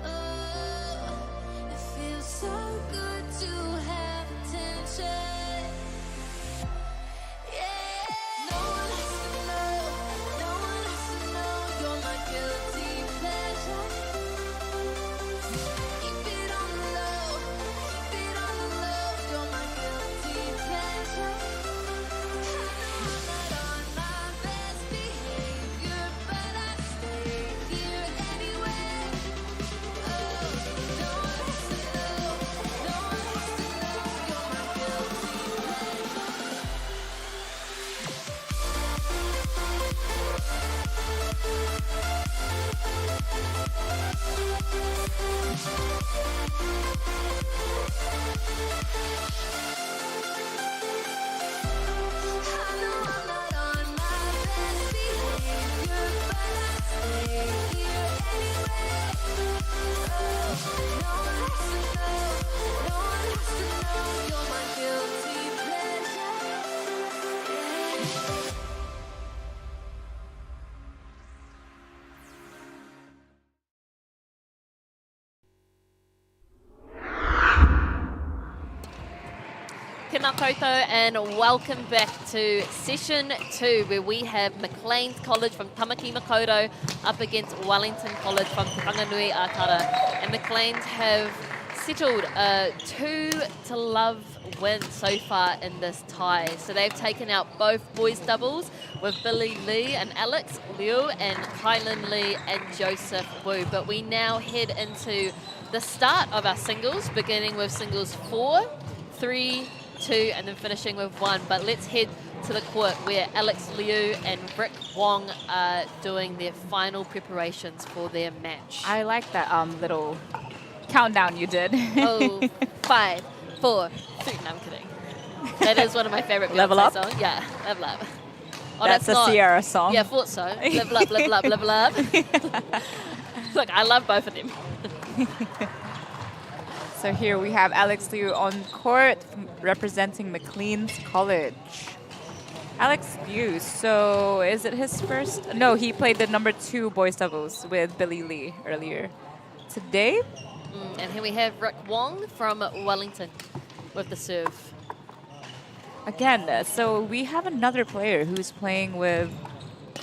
Oh, it feels so good to have attention. Yeah. No one has to know. No one has to know you're my guilty pleasure. Keep it on the low. Keep it Tēnā koutou and welcome back to session 2 where we have Macleans College from Tamaki Makaurau up against Wellington College from Te Whanganui Atara. And Macleans have settled a 2-0 win so far in this tie. So they've taken out both boys doubles with Billy Lee and Alex Liu and Kylan Lee and Joseph Wu. But we now head into the start of our singles, beginning with singles 4, 3, 2 and then finishing with 1. But let's head to the court where Alex Liu and Rick Wong are doing their final preparations for their match. I like that little countdown you did. Oh, 5, 4, 3. No, I'm kidding. That is one of my favorite Level Beyonce Up? songs. Yeah, Level Up. Oh, That's a not. Sierra song. Yeah, thought so. Level Up, Level Up, Level Up. Look, I love both of them. So here we have Alex Liu on court representing Macleans College. Alex Liu, so is it his first? No, he played the number 2 boys doubles with Billy Lee earlier today. And here we have Rick Wong from Wellington with the serve. Again, so we have another player who's playing with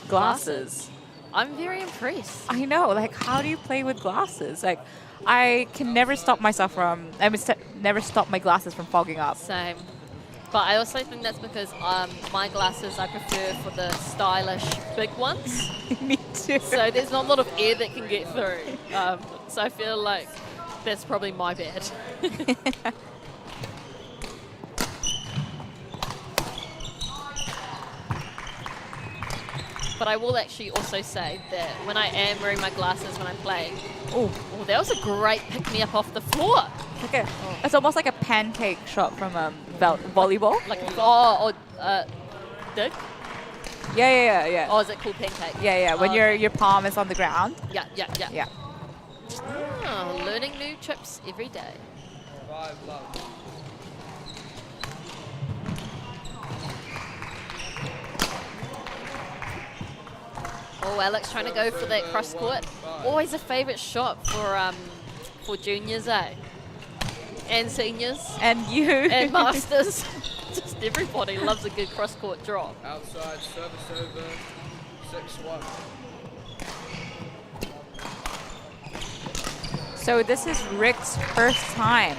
glasses. I'm very impressed. I know, like how do you play with glasses? Like I can never stop myself from, never stop my glasses from fogging up. Same. But I also think that's because my glasses I prefer for the stylish big ones. Me too. So there's not a lot of air that can get through. So I feel like that's probably my bad. But I will actually also say that when I am wearing my glasses when I'm playing, oh, that was a great pick-me-up off the floor. Okay, it's almost like a pancake shot from volleyball. Like, dig? Yeah. Oh, is it called pancake? Yeah. When your palm is on the ground. Yeah. Oh, learning new trips every day. Oh, Alex trying to go for that cross court. Always a favourite shot for juniors, eh? And seniors. And you. And masters. Just everybody loves a good cross court drop. Outside, service over, 6-1. So this is Rick's first time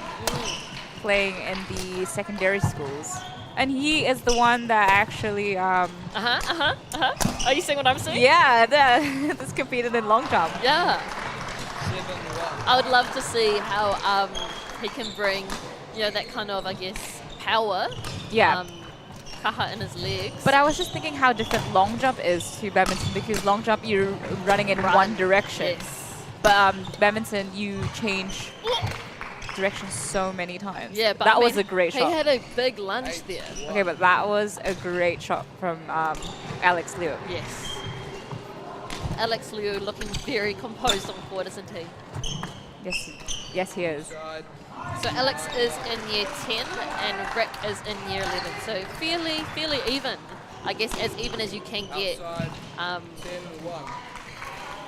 playing in the secondary schools. And he is the one that actually... Are you seeing what I'm seeing? Yeah, that's competed in long jump. Yeah. I would love to see how he can bring, that kind of, I guess, power. Yeah. Kaha in his legs. But I was just thinking how different long jump is to badminton, because long jump you're running in one direction. Yes. But badminton you change direction so many times. Yeah, but that was a great shot. He had a big lunge there. Okay, but that was a great shot from Alex Liu. Yes. Alex Liu looking very composed on court, isn't he? Yes, he is. So Alex is in year 10 and Rick is in year 11. So fairly even. I guess as even as you can get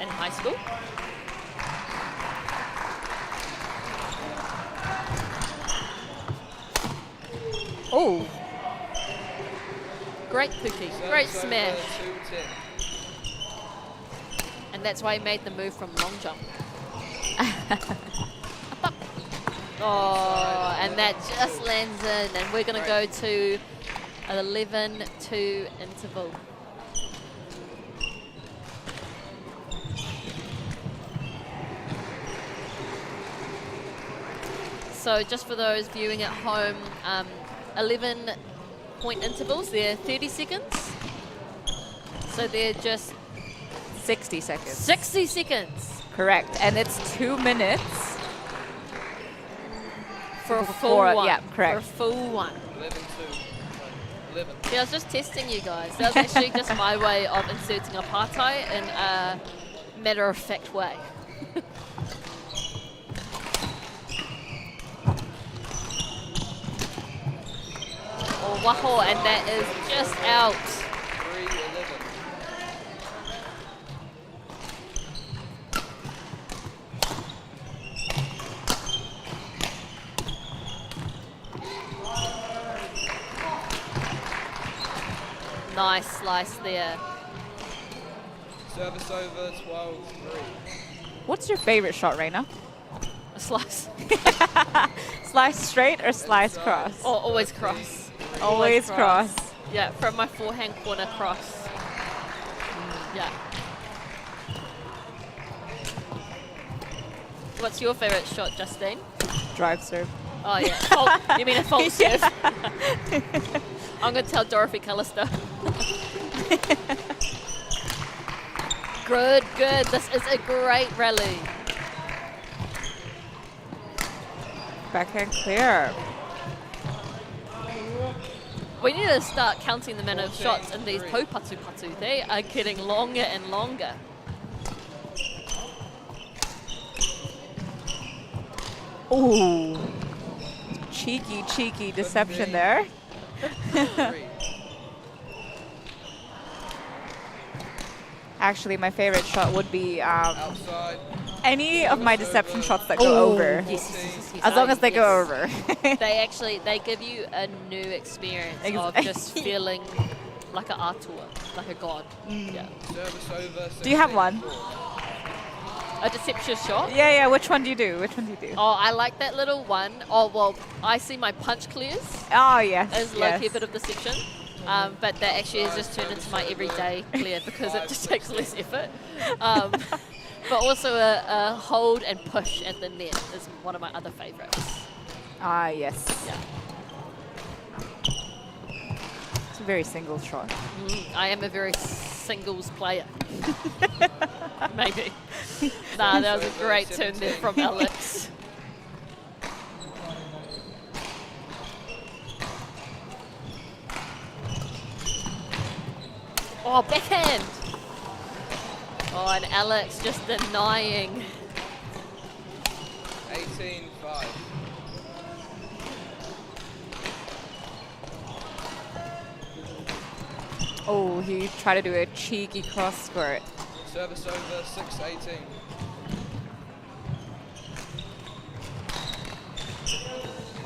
in high school. Oh, great Pookie, great smash. And that's why he made the move from long jump. Oh, and that just lands in, and we're going to go to an 11-2 interval. So just for those viewing at home, 11-point intervals, they're 30 seconds. So they're just 60 seconds. 60 seconds. Correct. And it's 2 minutes. For a full one. Yeah, correct. For a full one. 11-2. Yeah, I was just testing you guys. That was actually just my way of inserting a partai in a matter-of-fact way. Oh, waho, and that is just out. 3-11. Nice slice there. Service over 12-3. What's your favorite shot, Reina? A slice. Slice straight or slice cross? Or always cross. Always cross. Yeah, from my forehand corner cross. Yeah. What's your favorite shot, Justine? Drive serve. Oh yeah, you mean a false serve? I'm going to tell Dorothy Callister. Good, good. This is a great rally. Backhand clear. We need to start counting the amount of shots in these taupatu patu. They are getting longer and longer. Ooh. Cheeky deception there. Actually, my favorite shot would be any of my deception shots that go over. Yes. As long as they go over. They give you a new experience of just feeling like an atua, like a god. Yeah. Service over. Do you have one? A deception shot? Yeah. Which one do you do? Oh, I like that little one. Oh, well, I see my punch clears. Oh, yes. As like a bit of deception. But that actually has just turned into my everyday clear because it just takes less effort. But also a hold and push at the net is one of my other favorites. Ah, yes. Yeah. It's a very single shot. I am a very singles player. Maybe. Nah, that was a great turn there from Alex. Oh, backhand! Oh, and Alex just denying. 18-5. Oh, he tried to do a cheeky cross squirt. Service over 6-18.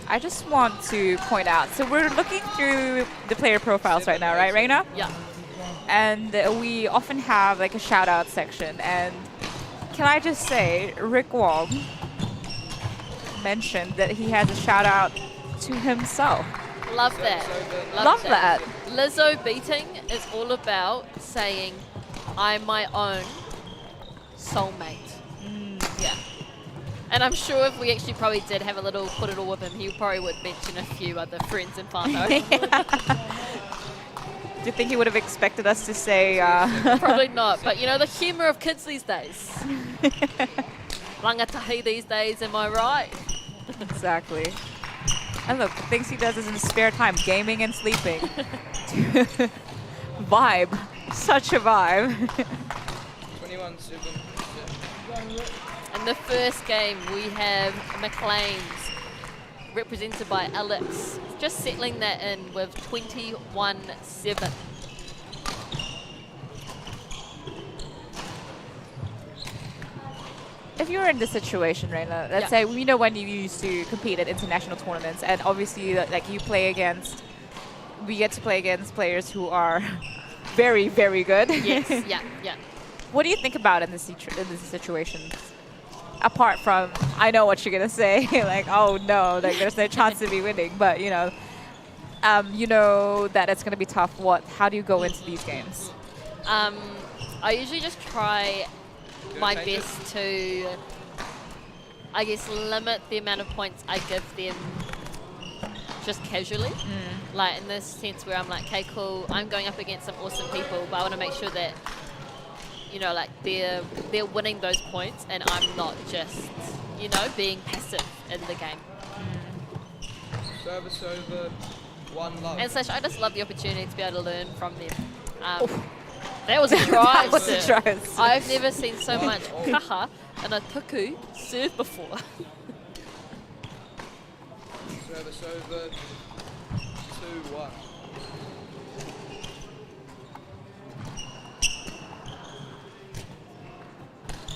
I just want to point out, so we're looking through the player profiles right now, right, Reina? Yeah. And we often have like a shout out section. And can I just say, Rick Wong mentioned that he has a shout out to himself. Love that. Love that. Lizzo beating is all about saying, I'm my own soulmate. Yeah. And I'm sure if we actually probably did have a little put it all with him, he probably would mention a few other friends and whānau. Do you think he would have expected us to say... Probably not, but you know, the humour of kids these days. Rangatahi these days, am I right? Exactly. And look, the things he does is in his spare time, gaming and sleeping. Vibe. Such a vibe. 21-7. In the first game, we have Macleans, represented by Alex, just settling that in with 21-7. If you were in this situation, Reina, let's say, you know, when you used to compete at international tournaments, and obviously, like, we get to play against players who are very, very good. Yes, yeah. What do you think about in this situation? Apart from, I know what you're gonna say, like, oh no, like there's no chance of me winning, but you know that it's gonna be tough. How do you go into these games? I usually just try my best to, I guess, limit the amount of points I give them just casually. Like in this sense where I'm like, okay, cool, I'm going up against some awesome people, but I want to make sure that, you know, like they're winning those points and I'm not just, you know, being passive in the game. Service over 1 love. And I just love the opportunity to be able to learn from them. That was a drive. That was a drive. I've never seen so much kaha and a tuku serve before. Service over 2-1. Porirua.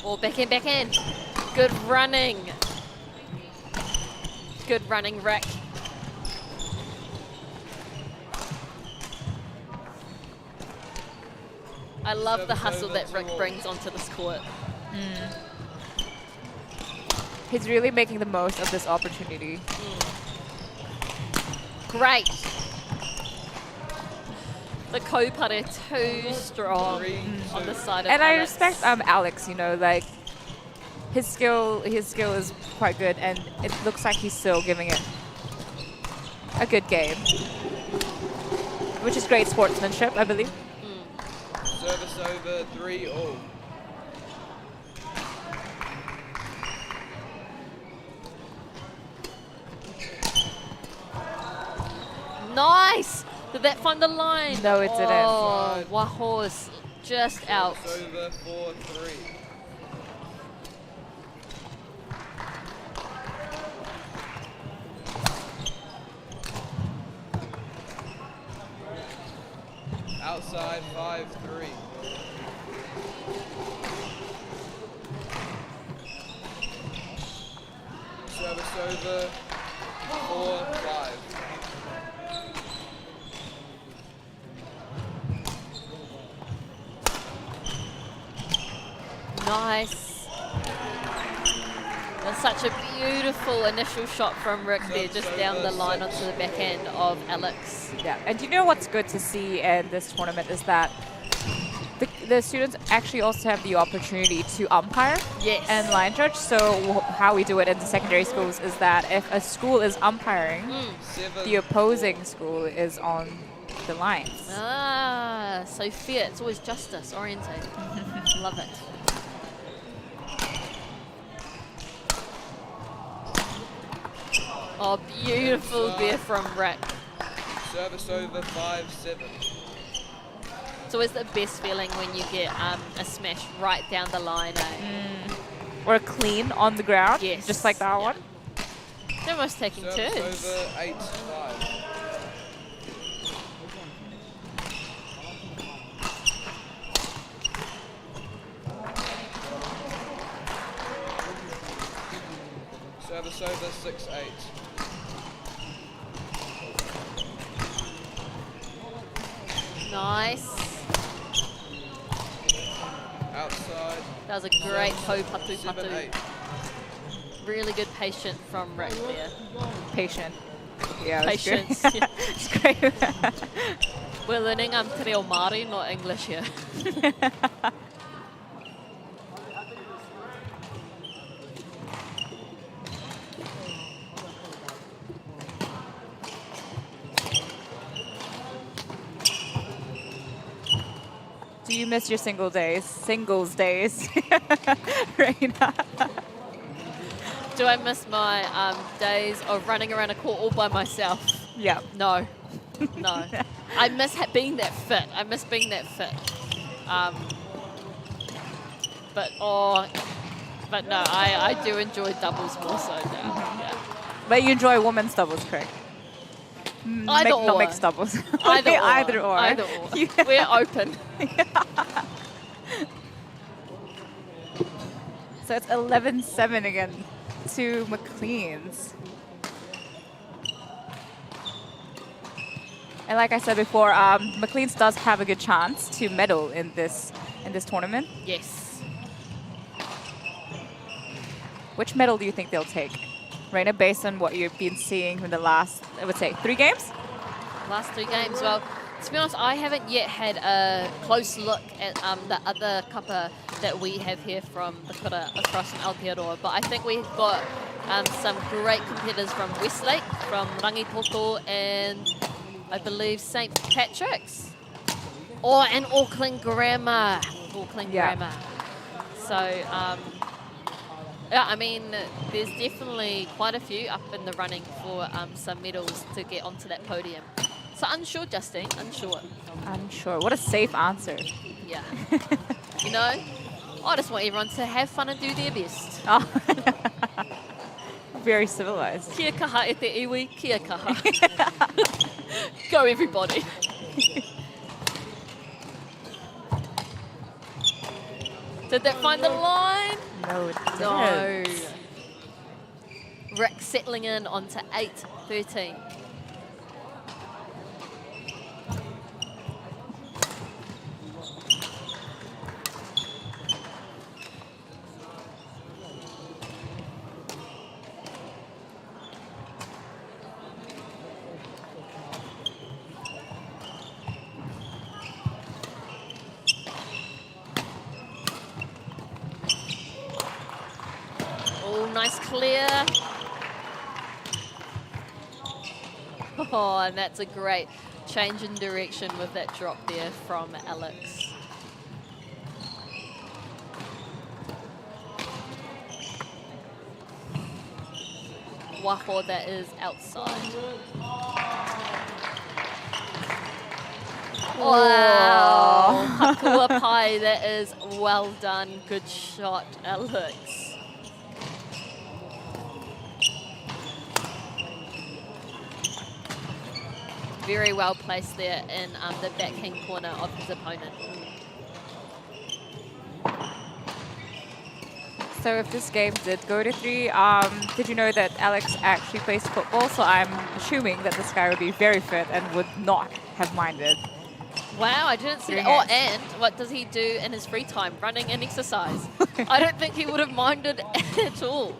Oh, back in. Good running. Good running, Rick. I love the hustle that Rick brings onto this court. He's really making the most of this opportunity. Great. The kaupare too strong on the side of And I Alex. respect Alex, you know, like his skill is quite good, and it looks like he's still giving it a good game, which is great sportsmanship, I believe. Service over 3-all. Nice! Did that find the line? No, it didn't. Oh, Waho's just out. Over 4-3. Outside 5-3. Service over 4-5. Nice. That's such a beautiful initial shot from Rick there, just down the line onto the back end of Alex. Yeah, and you know what's good to see in this tournament is that the students actually also have the opportunity to umpire and line judge. So how we do it in the secondary schools is that if a school is umpiring, the opposing school is on the lines. Ah, so fair. It's always justice oriented. Love it. Oh, beautiful there from Rick. Service over 5-7. It's always the best feeling when you get a smash right down the line, eh? Or a clean on the ground, Yes. just like that one. They're almost taking Service turns. over 8-5. Service over 6-8. Nice. Outside. That was a great po patu 7-8. patu. Really good patience from Rick there. Patient. Yeah, that's good. Patience. Yeah. It's great. We're learning Te Reo Māori, not English here. Do you miss your singles days, Reina? Do I miss my days of running around a court all by myself? Yeah. No. No. I miss being that fit. I miss being that fit. But no, I do enjoy doubles more so now. Yeah. But you enjoy women's doubles, correct? Either Not or. mixed doubles. Either or. Either or. Either or. We're open. So it's 11-7 again to Macleans. And like I said before, Macleans does have a good chance to medal in this tournament. Yes. Which medal do you think they'll take, Reina, based on what you've been seeing from the last, I would say, 3 games? Last 3 games. Well, to be honest, I haven't yet had a close look at the other kapa that we have here from the kura across from Aotearoa, but I think we've got some great competitors from Westlake, from Rangitoto, and I believe St. Patrick's. Oh, and Auckland Grammar. Auckland Grammar. So, yeah, I mean, there's definitely quite a few up in the running for some medals to get onto that podium. So unsure, Justine, unsure. Unsure. What a safe answer. Yeah. You know, I just want everyone to have fun and do their best. Oh. Very civilized. Kia kaha e te iwi, kia kaha. Go everybody. Did that find the line? No, it didn't. No. Rick settling in onto 8-13. Oh, nice clear. Oh, and that's a great change in direction with that drop there from Alex. Waho, that is outside. Wow. Hakua Pai, that is well done. Good shot, Alex. Very well placed there in the backhand corner of his opponent. So if this game did go to 3, did you know that Alex actually plays football? So I'm assuming that this guy would be very fit and would not have minded. Wow, I didn't see that. Oh, and what does he do in his free time? Running and exercise. I don't think he would have minded at all.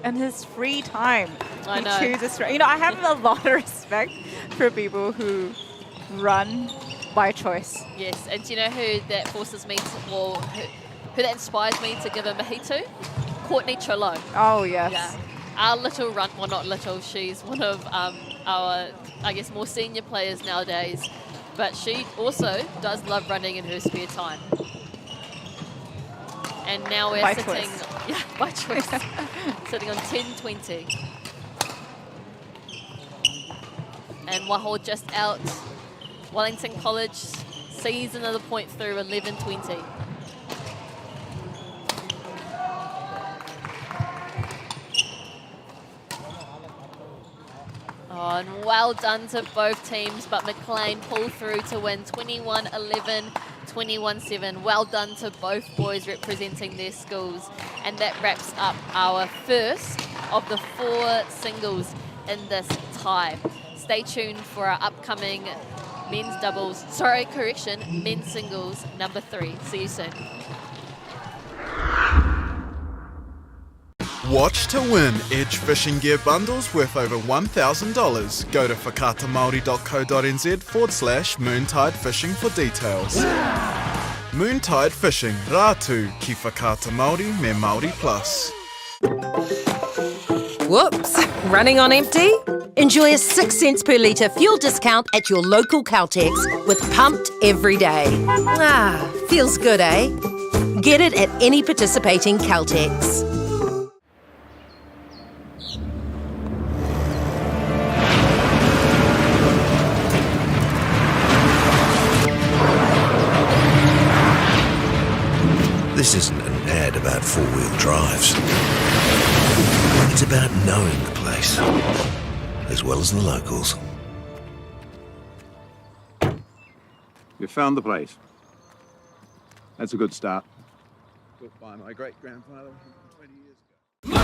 In his free time, I know. he chooses to. You know, I have a lot of respect for people who run by choice. Yes, and do you know who that forces me to, well, who that inspires me to give a mahi to? Courtney Trillo. Oh, yes. Yeah. Our little run, well, not little, she's one of our, I guess, more senior players nowadays, but she also does love running in her spare time. And now we're By sitting, choice. yeah, by choice, sitting on 10-20. And Waho just out. Wellington College sees another point through, 11-20. Oh, and well done to both teams, but Maclean pull through to win 21-11, 21-7. Well done to both boys representing their schools. And that wraps up our first of the 4 singles in this tie. Stay tuned for our upcoming men's doubles, men's singles number 3. See you soon. Watch to win Edge fishing gear bundles worth over $1,000. Go to whakatamaori.co.nz/Moontide Fishing for details. Moontide Fishing, rātu ki whakata Māori me Māori Plus. Whoops, running on empty? Enjoy a 6 cents per litre fuel discount at your local Caltex with Pumped every day. Ah, feels good, eh? Get it at any participating Caltex. This isn't an ad about four-wheel drives. It's about knowing the place, as well as the locals. You found the place. That's a good start. Built by my great-grandfather 20 years ago.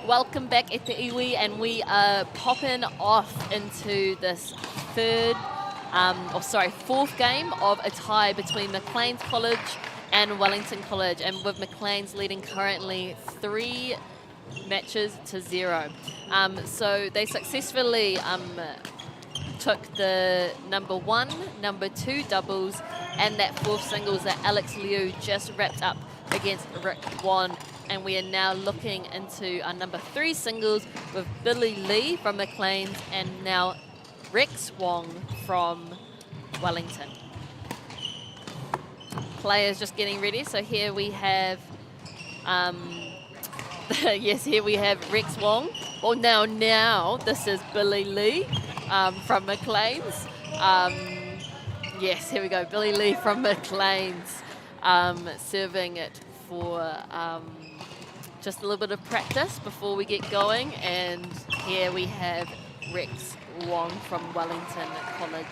Welcome back at the iwi, and we are popping off into this fourth game of a tie between Macleans College and Wellington College, and with Macleans leading currently 3 matches to 0. So they successfully took the number 1, number 2 doubles, and that 4th singles that Alex Liu just wrapped up against Rick Wong. And we are now looking into our number 3 singles with Billy Lee from Macleans and now Rex Wong from Wellington. Players just getting ready. So here we have, here we have Rex Wong. Well, now this is Billy Lee from Macleans. Yes, here we go. Billy Lee from Macleans serving it for just a little bit of practice before we get going. And here we have Rex Wong from Wellington College.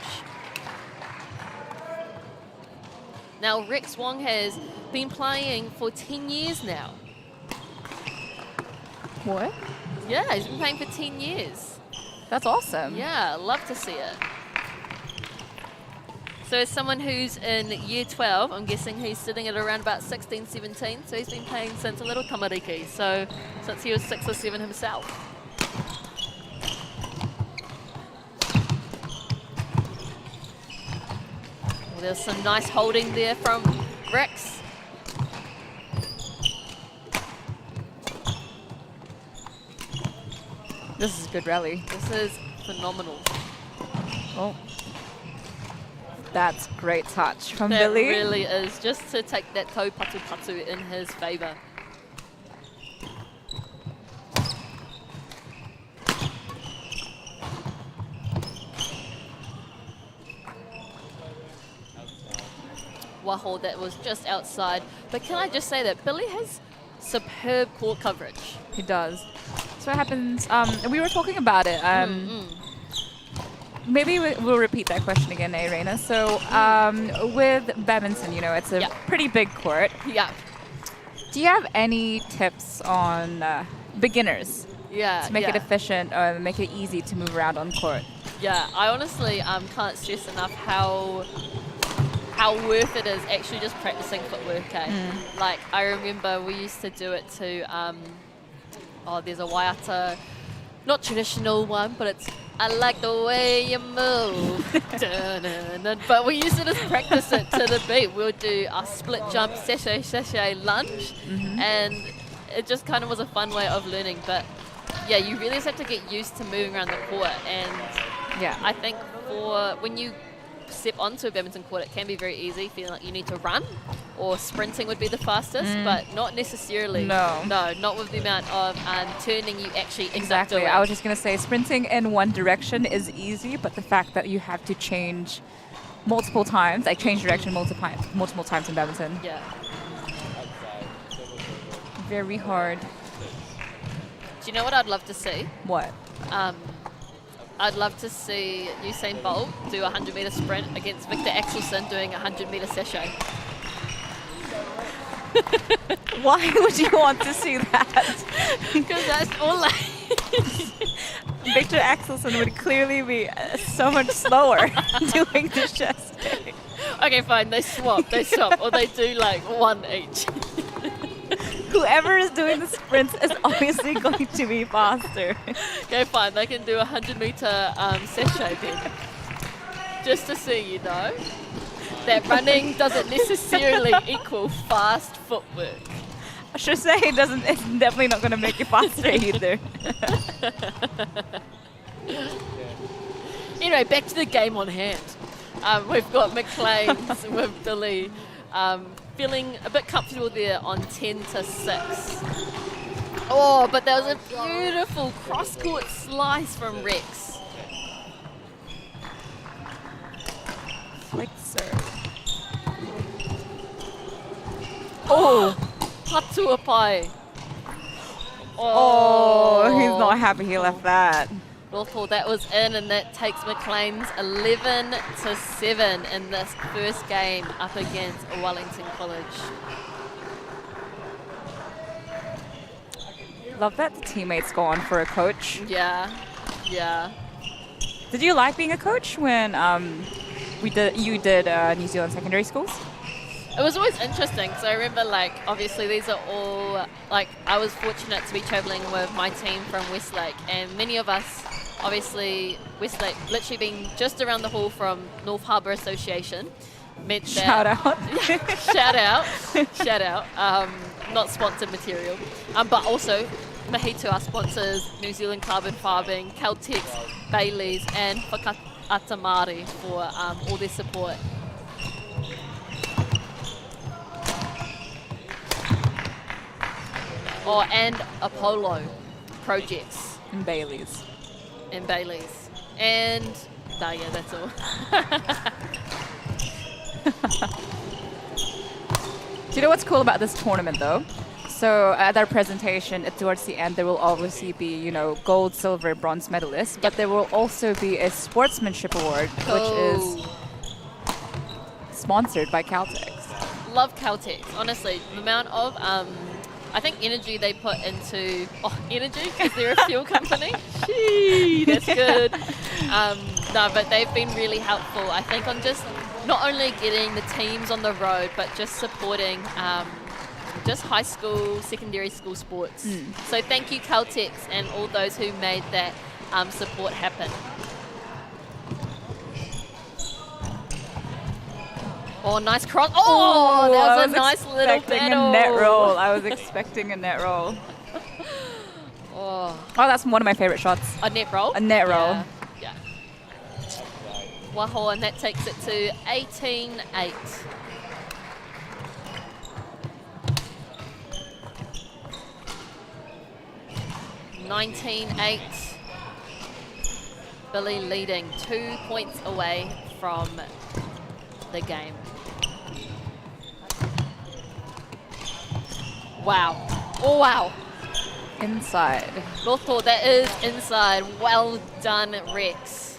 Now, Rex Wong has been playing for 10 years now. What? Yeah, he's been playing for 10 years. That's awesome. Yeah, love to see it. So as someone who's in year 12, I'm guessing he's sitting at around about 16, 17. So he's been playing since a little tamariki. So since he was 6 or 7 himself. Well, there's some nice holding there from Rex. This is a good rally. This is phenomenal. Oh. That's great touch from That Billy. really is, just to take that toe patu in his favour. Waho, that was just outside. But can I just say that Billy has superb court coverage. He does. So what happens, we were talking about it. Maybe we'll repeat that question again, Irena. So with badminton, you know, it's a pretty big court. Yeah. Do you have any tips on beginners to make it efficient or make it easy to move around on court? Yeah, I honestly can't stress enough how worth it is actually just practicing footwork. Like, I remember we used to do it to, there's a waiata, not traditional one, but it's I like the way you move. But we used to just practice it to the beat. We'll do a split jump, sachet, lunge. And it just kind of was a fun way of learning. But yeah, you really just have to get used to moving around the court. And yeah, I think for when you step onto a badminton court, it can be very easy, feeling like you need to run, or sprinting would be the fastest, but not necessarily. No, not with the amount of turning you actually exactly. doing. I was just going to say sprinting in one direction is easy, but the fact that you have to change multiple times, like change direction multiple times in badminton. Yeah. Very hard. Do you know what I'd love to see? What? I'd love to see Usain Bolt do a 100-meter sprint against Victor Axelsen doing a 100-meter sachet. Why would you want to see that? Because that's all Victor Axelsen would clearly be so much slower doing the chest. Okay, fine. They swap, or they do like one each. Whoever is doing the sprints is obviously going to be faster. Okay, fine. They can do a 100-meter sachet then. Just to see, you know, that running doesn't necessarily equal fast footwork. I should say it's definitely not going to make you faster either. Anyway, back to the game on hand. We've got Macleans with Billy feeling a bit comfortable there on 10-6. Oh, but that was a beautiful cross-court slice from Rex. Flick serve. Oh! Hatuapai. Oh, he's not happy he left that. Well, that was in, and that takes Macleans 11-7 in this first game up against Wellington College. Love that the teammates go on for a coach. Yeah. Yeah. Did you like being a coach when you did New Zealand secondary schools? It was always interesting because I remember, like, obviously these are all, like, I was fortunate to be traveling with my team from Westlake, and many of us, obviously, Westlake literally being just around the hall from North Harbour Association, meant that... Shout out. Shout out. Not sponsored material. But also, mahi to our sponsors, New Zealand Carbon Farbing, Caltex, Bailey's, and Whakata Māori for all their support. Oh, and Apollo projects. And Bailey's. And Bailey's. And, yeah, that's all. Do you know what's cool about this tournament, though? So at our presentation, towards the end, there will obviously be, you know, gold, silver, bronze medalists, but there will also be a sportsmanship award, which is sponsored by Caltex. Love Caltex, honestly. The amount of, I think, energy they put into, energy, because they're a fuel company. Gee, that's good. No, but they've been really helpful, I think, on just not only getting the teams on the road, but just supporting just high school, secondary school sports. So thank you, Caltex, and all those who made that support happen. Oh, nice cross. Oh, that was a nice little battle. A net roll. I was expecting a net roll. Oh, that's one of my favorite shots. A net roll? A net roll. Yeah. Waho, and that takes it to 18-8. Billy leading 2 points away from the game. Wow. Oh, wow. Inside. Rothor, that is inside. Well done, Rex.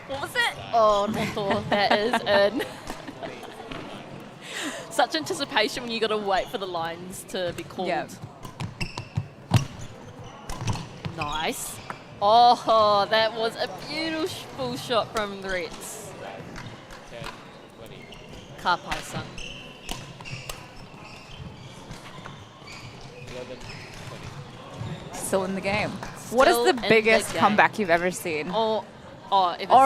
What was it? Oh, Rothor, that is in. Such anticipation when you got to wait for the lines to be called. Yeah. Nice. Oh, that was a beautiful shot from the Reds. 10, 20. Kapai-san. 11, 20. Still in the game. What is the biggest comeback you've ever seen? Or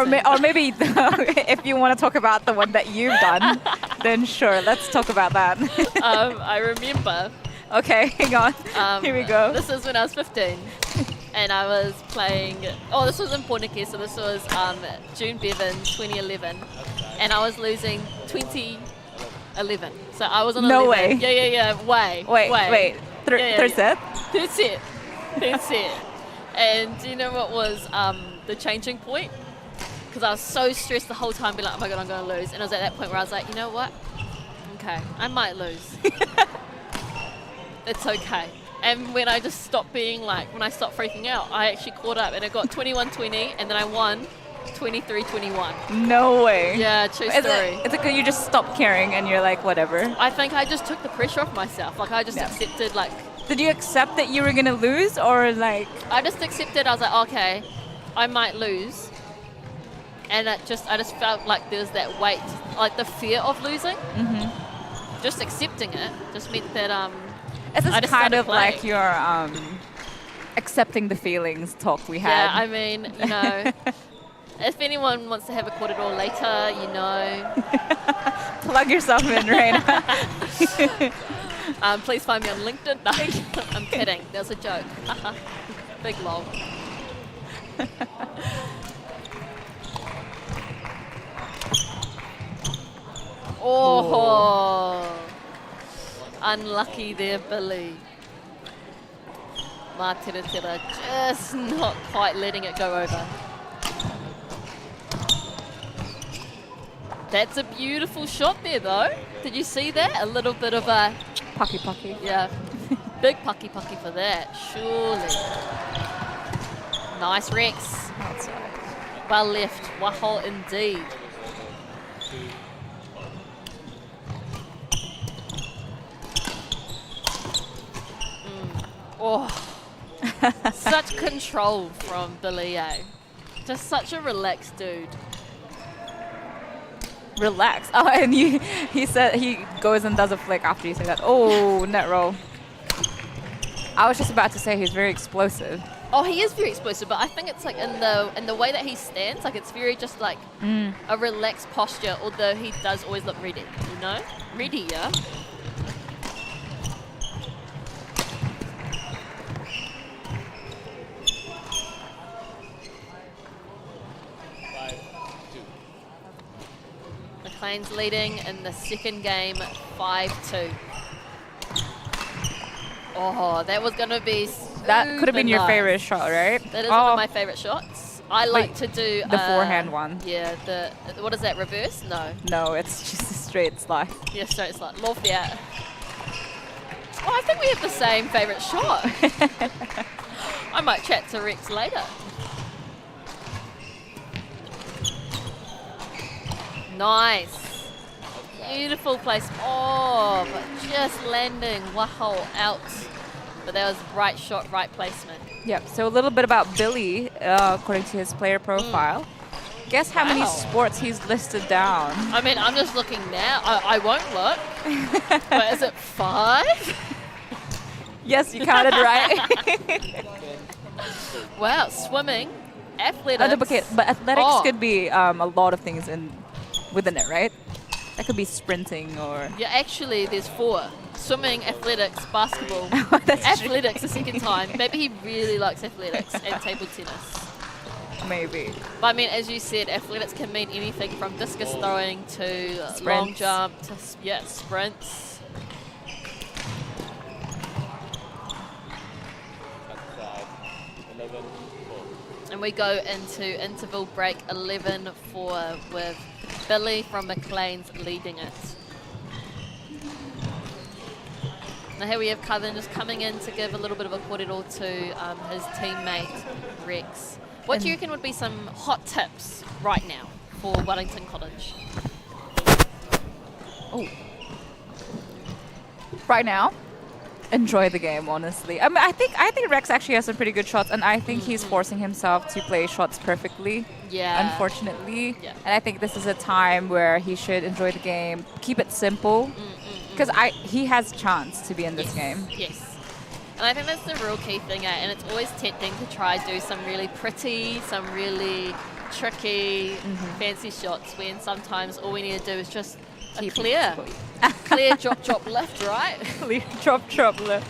maybe if you want to talk about the one that you've done, then sure, let's talk about that. I remember. Okay, hang on. Here we go. This is when I was 15. And I was playing, this was in Pornike, so this was June Bevan, 2011. And I was losing 20-11. So I was on 11. No way. Yeah. Wait. Third set? Third set. And do you know what was the changing point? Because I was so stressed the whole time, being like, oh my God, I'm going to lose. And I was at that point where I was like, you know what? Okay, I might lose. It's okay. And when I just stopped being like, when I stopped freaking out, I actually caught up and it got 21-20 and then I won 23-21. No way. Yeah, true story. It's like you just stopped caring and you're like, whatever. I think I just took the pressure off myself. Like I just accepted like... Did you accept that you were going to lose or like... I just accepted, I was like, okay, I might lose. And I just felt like there was that weight, like the fear of losing. Mm-hmm. Just accepting it just meant that... It's just kind of like your accepting the feelings talk we had. Yeah, I mean, you know, if anyone wants to have a corridor later, you know. Plug yourself in, Reina. Please find me on LinkedIn. No, I'm kidding. That was a joke. Big lol. Oh. Unlucky there, Billy. Materatera just not quite letting it go over. That's a beautiful shot there, though. Did you see that? A little bit of a... Pucky. Yeah. Big pucky for that, surely. Nice Rex. Well left. Waho indeed. Oh, such control from Billy, eh? Just such a relaxed dude. Relax. Oh, and he said he goes and does a flick after you say that. Oh, net roll. I was just about to say he's very explosive. Oh, he is very explosive, but I think it's like in the way that he stands, like it's very just like a relaxed posture, although he does always look ready, you know? Ready, yeah? Macleans leading in the second game 5-2. Oh, that was going to be That could have been your nice. favorite shot, right? That is one of my favorite shots. I like to do the forehand one. Yeah, what is that, reverse? No. No, it's just a straight slide. Yeah, straight slide. Love that. Oh, I think we have the same favorite shot. I might chat to Rex later. Nice. Beautiful place. Oh, but just landing. Wow, out. But that was right shot, right placement. Yep. So a little bit about Billy, according to his player profile. Guess how many sports he's listed down? I mean, I'm just looking now. I won't look. But is it 5? Yes, you counted right. Wow, swimming, athletics. But athletics could be a lot of things within it, right? That could be sprinting or... Yeah, actually, there's 4. Swimming, athletics, basketball. Athletics the second time. Maybe he really likes athletics and table tennis. Maybe. But I mean, as you said, athletics can mean anything from discus throwing to long Sprints. jump to, sprints. And we go into interval break 11-4 with Billy from Macleans leading it. Now here we have Coven just coming in to give a little bit of a kōrero to his teammate Rex. What do you reckon would be some hot tips right now for Wellington College? Oh. Right now? Enjoy the game, honestly. I mean, I think Rex actually has some pretty good shots, and I think he's forcing himself to play shots perfectly. Yeah. Unfortunately. Yeah. And I think this is a time where he should enjoy the game, keep it simple, because he has a chance to be in this game. Yes. And I think that's the real key thing, and it's always tempting to try do some really pretty, some really tricky, fancy shots when sometimes all we need to do is just a clear drop lift, right? Clear drop lift.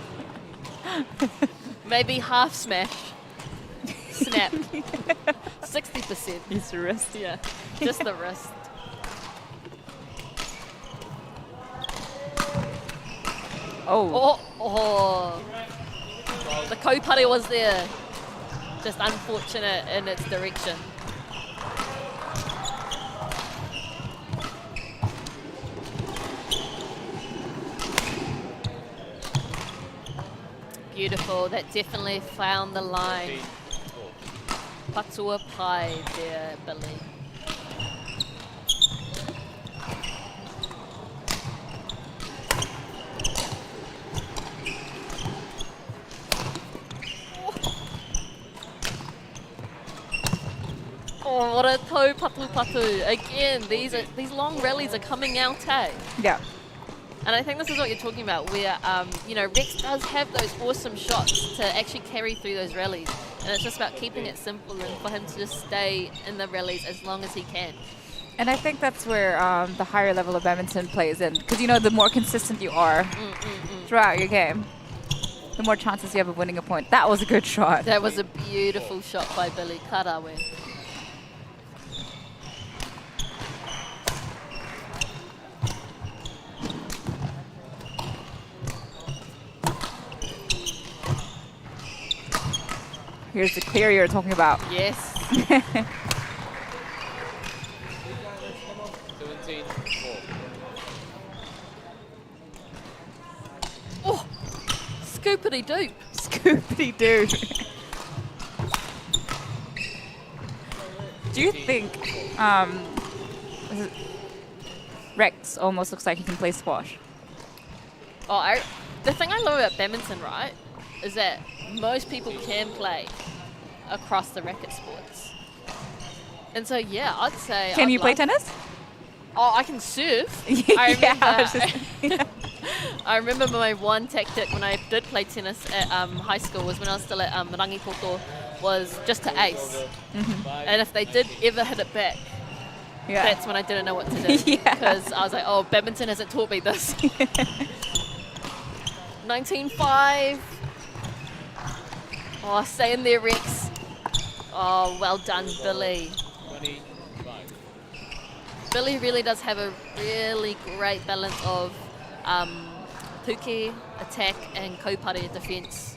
Maybe half smash. Snap. 60%. It's the wrist. Yeah, just the wrist. Oh. The kaupare was there. Just unfortunate in its direction. Beautiful. That definitely found the line. Patua pie there, Billy. Oh, what a tau patu. Again, these long rallies are coming out, eh? Yeah. And I think this is what you're talking about, where, Rex does have those awesome shots to actually carry through those rallies. And it's just about keeping it simple and for him to just stay in the rallies as long as he can. And I think that's where the higher level of badminton plays in. Because, the more consistent you are throughout your game, the more chances you have of winning a point. That was a good shot. That was a beautiful shot by Billy Karawe. Here's the clear you're talking about. Yes. 17-4. Oh, scoopity doop. Scoopity doop. Do you think Rex almost looks like he can play squash? The thing I love about badminton, right, is that most people can play across the racket sports. And so, yeah, I'd say... Can you play tennis? Oh, I can serve. I remember my one tactic when I did play tennis at high school was when I was still at Rangipoto, was just to ace. And if they did ever hit it back, that's when I didn't know what to do. Because I was like, oh, badminton hasn't taught me this. 19-5. Oh, stay in there, Rex. Oh, well done, Billy. 25. Billy really does have a really great balance of puke, attack, and kaupare defence.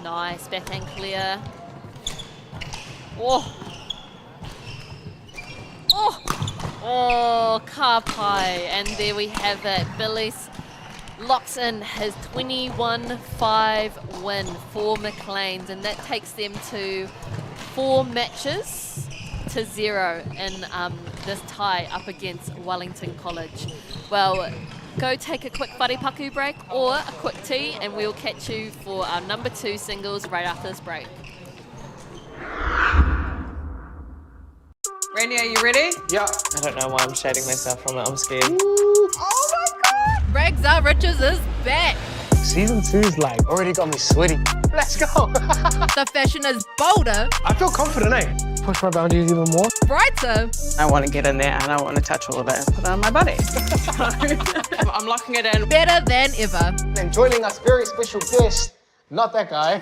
Nice, backhand clear. Oh! Oh, kapai. And there we have it. Billy locks in his 21-5 win for Macleans, and that takes them to 4 matches to 0 in this tie up against Wellington College. Well, go take a quick wharepaku break or a quick tea, and we'll catch you for our number 2 singles right after this break. Randy, are you ready? Yeah. I don't know why I'm shading myself from it. I'm scared. Oh my God! Regs Are Riches is back. Season 2's like already got me sweaty. Let's go. The fashion is bolder. I feel confident, eh? Push my boundaries even more. Brighter. I want to get in there and I want to touch all of it and put it on my body. I'm locking it in. Better than ever. And joining us, very special guest, not that guy.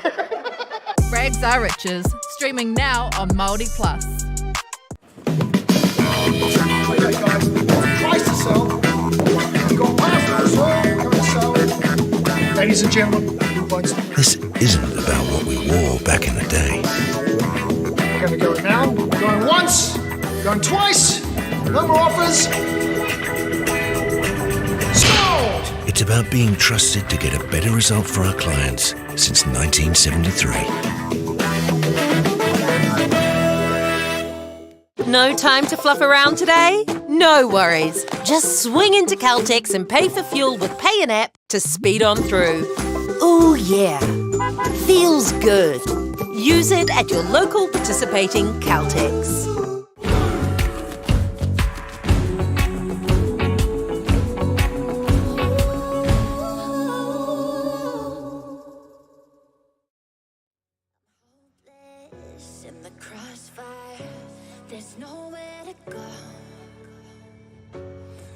Regs Are Riches, streaming now on Māori Plus. Tries to sell. Go past the sell. Coming to sell. Ladies and gentlemen, This isn't about what we wore back in the day. we're going to go now. Going once. Going twice. No more offers. Sold! It's about being trusted to get a better result for our clients since 1973. No time to fluff around today? No worries. Just swing into Caltex and pay for fuel with Pay and App to speed on through. Ooh, yeah. Feels good. Use it at your local participating Caltex. In the crossfire, there's nowhere to go.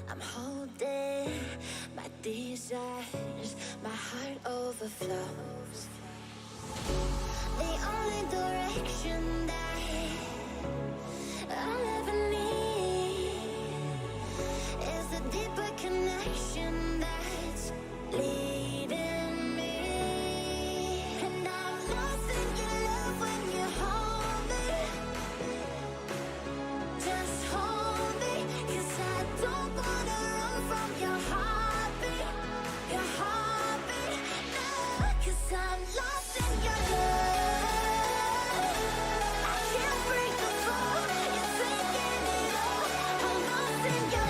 I'm holding my desires, my heart overflows. The only direction that I'll ever need is a deeper connection that's leading me. And I'm lost in your love when you hold me. Just hold me, 'cause I don't wanna run from your heartbeat. Your heartbeat, no, 'cause I'm lost in your love. I can't break the fall, you're taking it all. I'm lost in your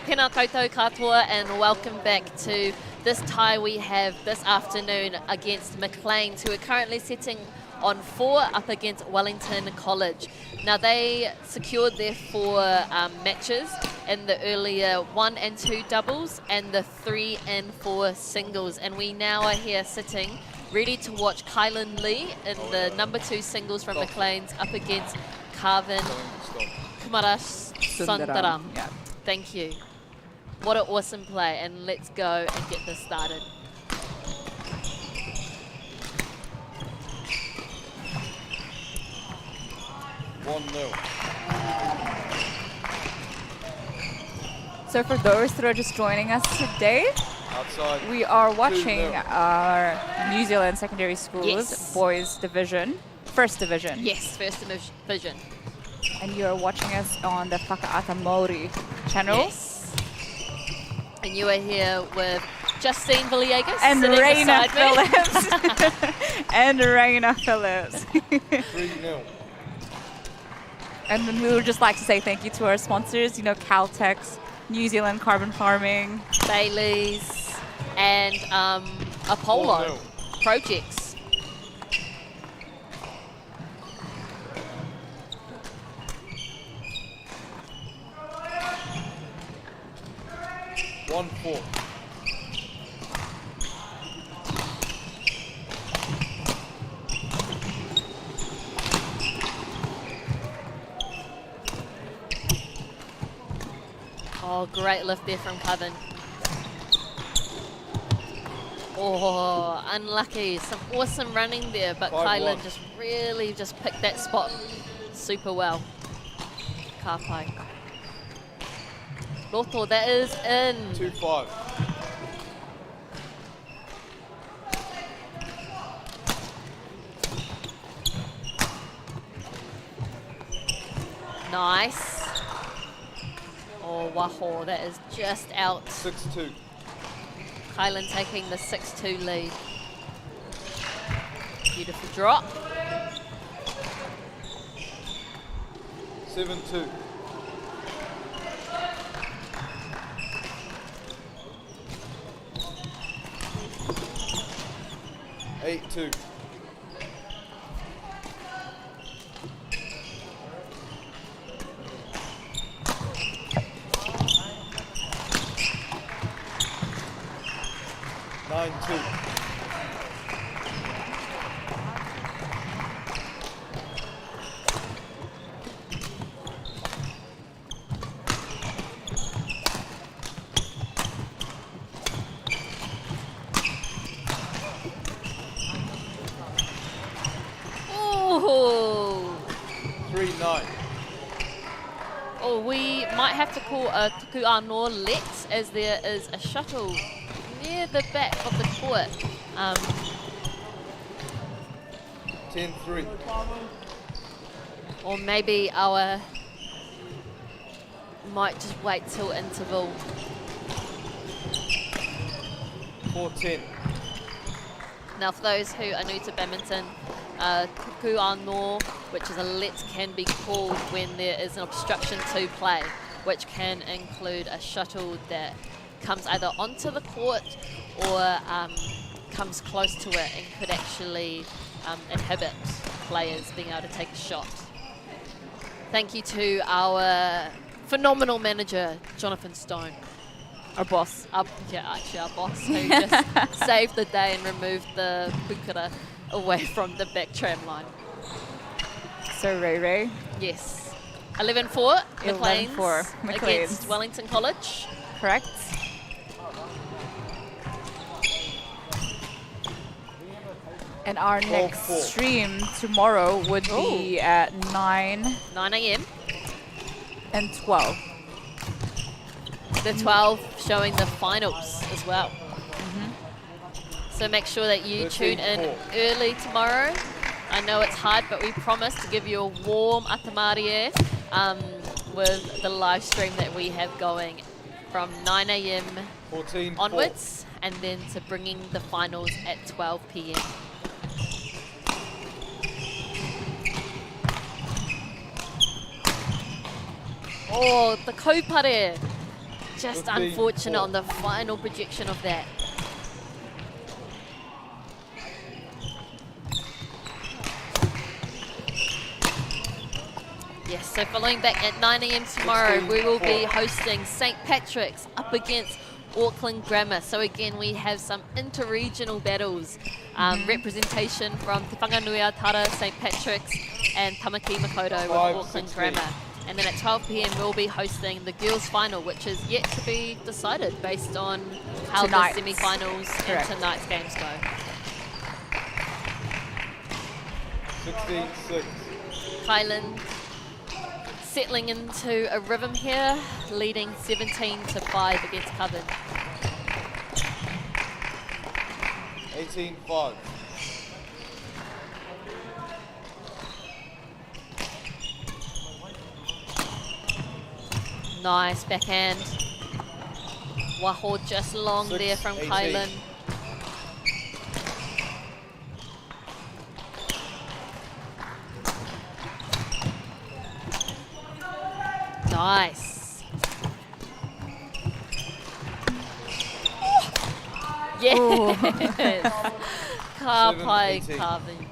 Tēnā koutou katoa, and welcome back to this tie we have this afternoon against Macleans, who are currently sitting on 4 up against Wellington College. Now they secured their 4 matches in the earlier 1 and 2 doubles and the 3 and 4 singles, and we now are here sitting ready to watch Kylan Lee in the number 2 singles from Macleans up against Karvin Kumarasundaram. Yeah. Thank you. What an awesome play, and let's go and get this started. So for those that are just joining us today, we are watching our New Zealand secondary schools boys division, first division. Yes, first division. And you are watching us on the Whakaata Māori channel. Yes. And you are here with Justine Villegas And sitting Raina beside me. Phillips. And Raina Phillips. 3-0. And then we would just like to say thank you to our sponsors, you know, Caltex, New Zealand Carbon Farming, Bailey's, and Apollo Projects. Oh, great lift there from Coven. Oh, unlucky. Some awesome running there, but Kylan just really just picked that spot super well. Kāpai. Roto, that is in. 2-5. Nice. Oh, waho, that is just out. 6-2. Kylan taking the 6-2 lead. Beautiful drop. 7-2. 8-2. 9-2. 3-9. Oh, we might have to call a tuku anō let, as there is a shuttle near the back of the court. 10-3. Or maybe our might just wait till interval. 4-10. Now, for those who are new to badminton, tuku anō, which is a let, can be called when there is an obstruction to play, which can include a shuttle that comes either onto the court or comes close to it and could actually inhibit players being able to take a shot. Thank you to our phenomenal manager, Jonathan Stone. Our boss. Yeah, actually our boss, who just saved the day and removed the pukara away from the back tram line. So Ray. Yes. 11-4, 11-4, Macleans against Wellington College. Correct. And our next stream tomorrow would be at 9 a.m. and 12. The 12 showing the finals as well. So make sure that you tune in early tomorrow. I know it's hard, but we promise to give you a warm atamarie with the live stream that we have going from 9 a.m. onwards, and then to bringing the finals at 12 p.m. Oh, the kaupare. Just unfortunate on the final projection of that. Yes, so following back at 9 a.m. tomorrow, we will be hosting St. Patrick's up against Auckland Grammar. So again, we have some inter-regional battles, representation from Te Whanganuiatara, St. Patrick's, and Tamaki Makoto with Auckland Grammar. And then at 12 p.m. we'll be hosting the girls' final, which is yet to be decided based on how the semi-finals and tonight's games go. 16-6. Kylan settling into a rhythm here, leading 17-5 against Coven. 18-5. Nice backhand. Waho just long there from 18. Kylan. Nice. Yes. Ka pai carving.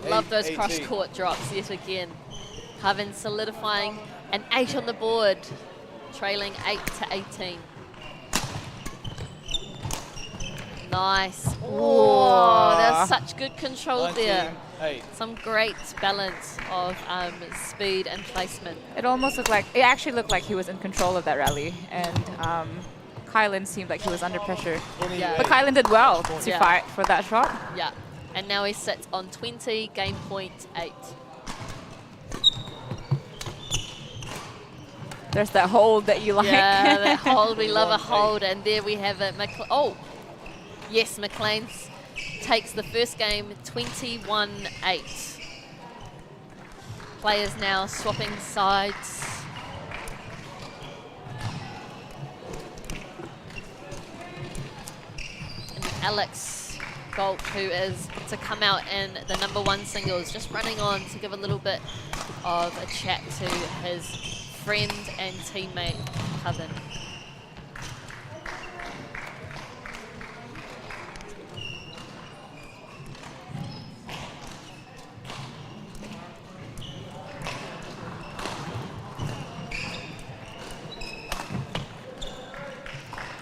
Love those cross-court drops yet again. Coven solidifying an 8 on the board, trailing 8-18. Nice. Oh, that's such good control there. Some great balance of speed and placement. It almost looked like, it actually looked like he was in control of that rally. And Kylan seemed like he was under pressure. Yeah. But Kylan did well to fight for that shot. Yeah. And now he sits on 20, game point 8. There's that hold that you like. Yeah, that hold. We love a hold. And there we have it. Oh, yes, Macleans takes the first game 21-8. Players now swapping sides. And Alex Galt, who is to come out in the #1 singles, just running on to give a little bit of a chat to his friend and teammate, Coven.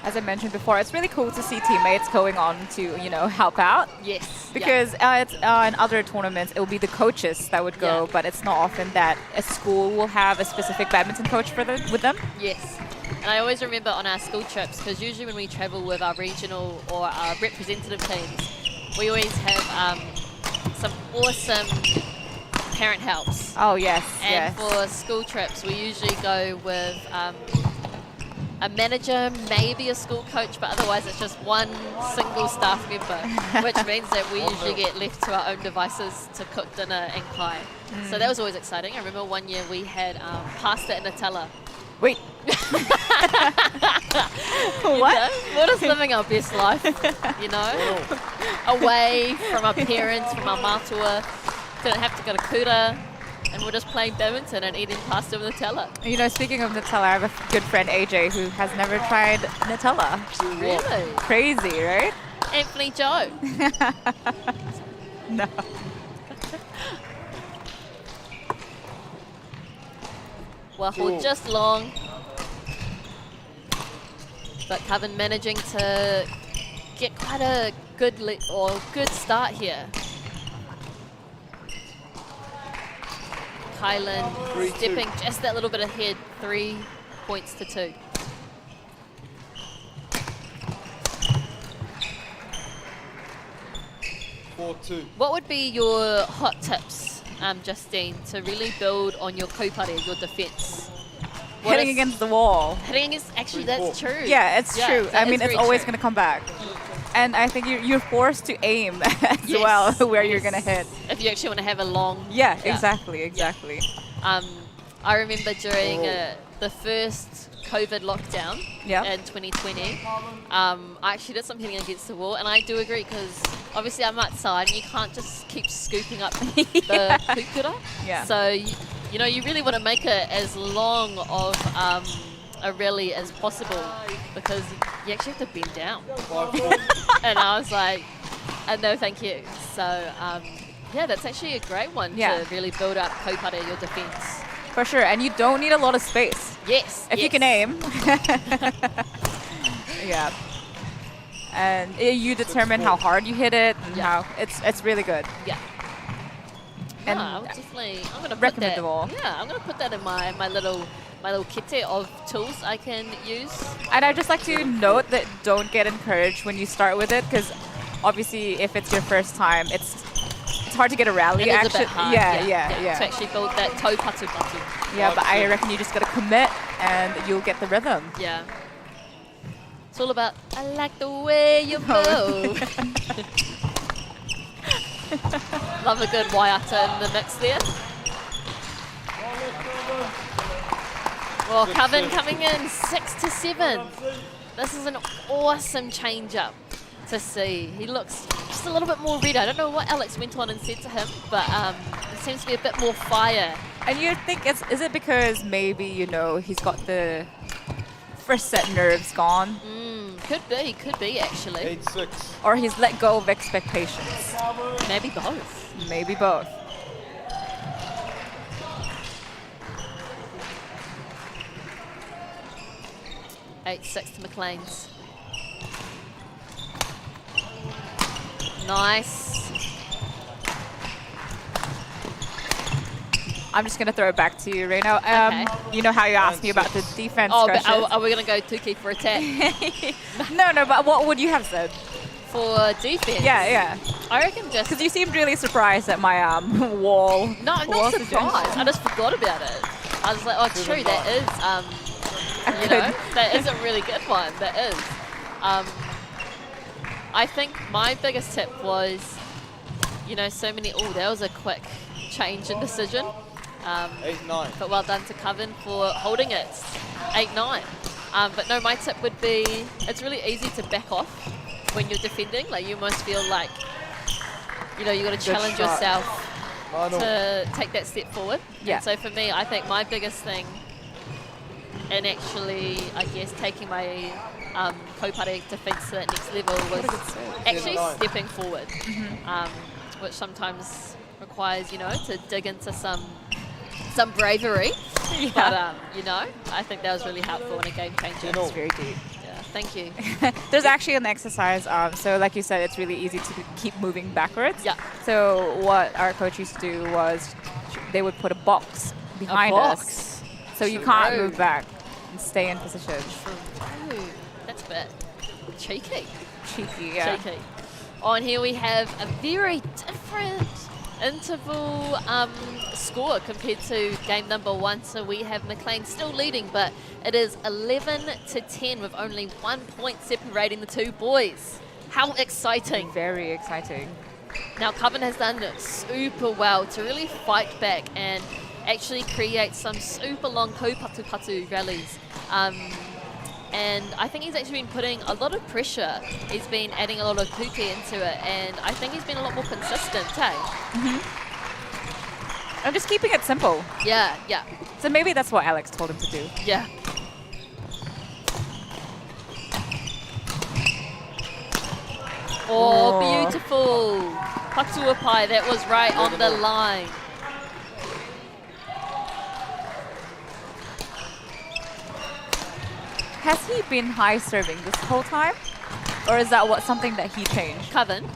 As I mentioned before, it's really cool to see teammates going on to, help out. Yes. Because it's, in other tournaments, it will be the coaches that would go, but it's not often that a school will have a specific badminton coach with them. Yes. And I always remember on our school trips, because usually when we travel with our regional or our representative teams, we always have some awesome parent helps. Oh, yes. And for school trips, we usually go with a manager, maybe a school coach, but otherwise it's just one single staff member, which means that we usually get left to our own devices to cook dinner and kai. So that was always exciting. I remember one year we had pasta and Nutella. Wait. What? What is living our best life, Away from our parents, from our matua. Didn't have to go to Kura. And we're just playing badminton and eating pasta with Nutella. Speaking of Nutella, I have a good friend, AJ, who has never tried Nutella. Really? Crazy, right? Anthony Joe. No. Well, just long. But Coven managing to get quite a good start here. Kylan stepping just that little bit ahead, 3 points to 2. What would be your hot tips, Justine, to really build on your kupare, your defense? Hitting against the wall. Hitting against, actually, that's true. Yeah, it's true. I mean, it's always going to come back. And I think you're forced to aim as well where you're going to hit. If you actually want to have a long... Yeah, exactly. I remember during the first COVID lockdown in 2020, I actually did some hitting against the wall, and I do agree because obviously I'm outside and you can't just keep scooping up the kukura. Yeah. So you know you really want to make it as long of a rally as possible because you actually have to bend down. And I was like, no, thank you. So yeah, that's actually a great one to really build up kaupare, your defense. For sure, and you don't need a lot of space. Yes. If you can aim. Yeah. And you determine how hard you hit it and how it's really good. Yeah. And I'm gonna recommendable. put that. Yeah, I'm gonna put that in my little kit of tools I can use. And I'd just like to note that don't get encouraged when you start with it because obviously if it's your first time, it's hard to get a rally. It is a bit hard. Yeah. To actually build that toe patu patu. Yeah, but I reckon you just gotta commit and you'll get the rhythm. Yeah. It's all about I like the way you move. Love a good waiata in the mix there. Well, Coven coming in 6-7. This is an awesome change-up to see. He looks just a little bit more red. I don't know what Alex went on and said to him, but it seems to be a bit more fire. And you think is it because maybe, you know, he's got the first set nerves gone? Could be actually. 8-6. Or he's let go of expectations. Maybe both. Maybe both. Eight, 6 to Macleans. Nice. I'm just going to throw it back to you, Reino. You know how you asked me about the defense but crushes? are we going to go Tuki for attack? No, but what would you have said? For defense? Yeah. I reckon just... Because you seemed really surprised at my wall. No, I'm not surprised. I just forgot about it. I was like, oh, true, that is, you know, that is a really good one. That is. I think my biggest tip was, you know, so many... Oh, that was a quick change in decision. 8-9. But well done to Coven for holding it. 8-9. But no, my tip would be, it's really easy to back off when you're defending. Like you almost feel like, you know, you got to challenge yourself to take that step forward. Yeah. And so for me, I think my biggest thing in actually, I guess, taking my kaupare defense to that next level was actually stepping forward, which sometimes requires, you know, to dig into some bravery. But, you know, I think that was really helpful in a game changer. It's very deep. Yeah, thank you. There's actually an exercise. So like you said, it's really easy to keep moving backwards. Yeah. So what our coach used to do was they would put a box behind us. So you can't move back and stay in position. Ooh, that's a bit cheeky. Cheeky, yeah. Cheeky. Oh, and here we have a very different interval score compared to game number 1. So we have Maclean still leading, but it is 11-10 with only 1 point separating the two boys. How exciting. Very exciting. Now Coven has done super well to really fight back and actually create some super long kaupatu rallies. And I think he's actually been putting a lot of pressure. He's been adding a lot of kuke into it, and I think he's been a lot more consistent, And just keeping it simple. Yeah. So maybe that's what Alex told him to do. Yeah. Oh, beautiful. Patuapai, that was right on the line. Has he been high serving this whole time? Or is that something that he changed? Coven?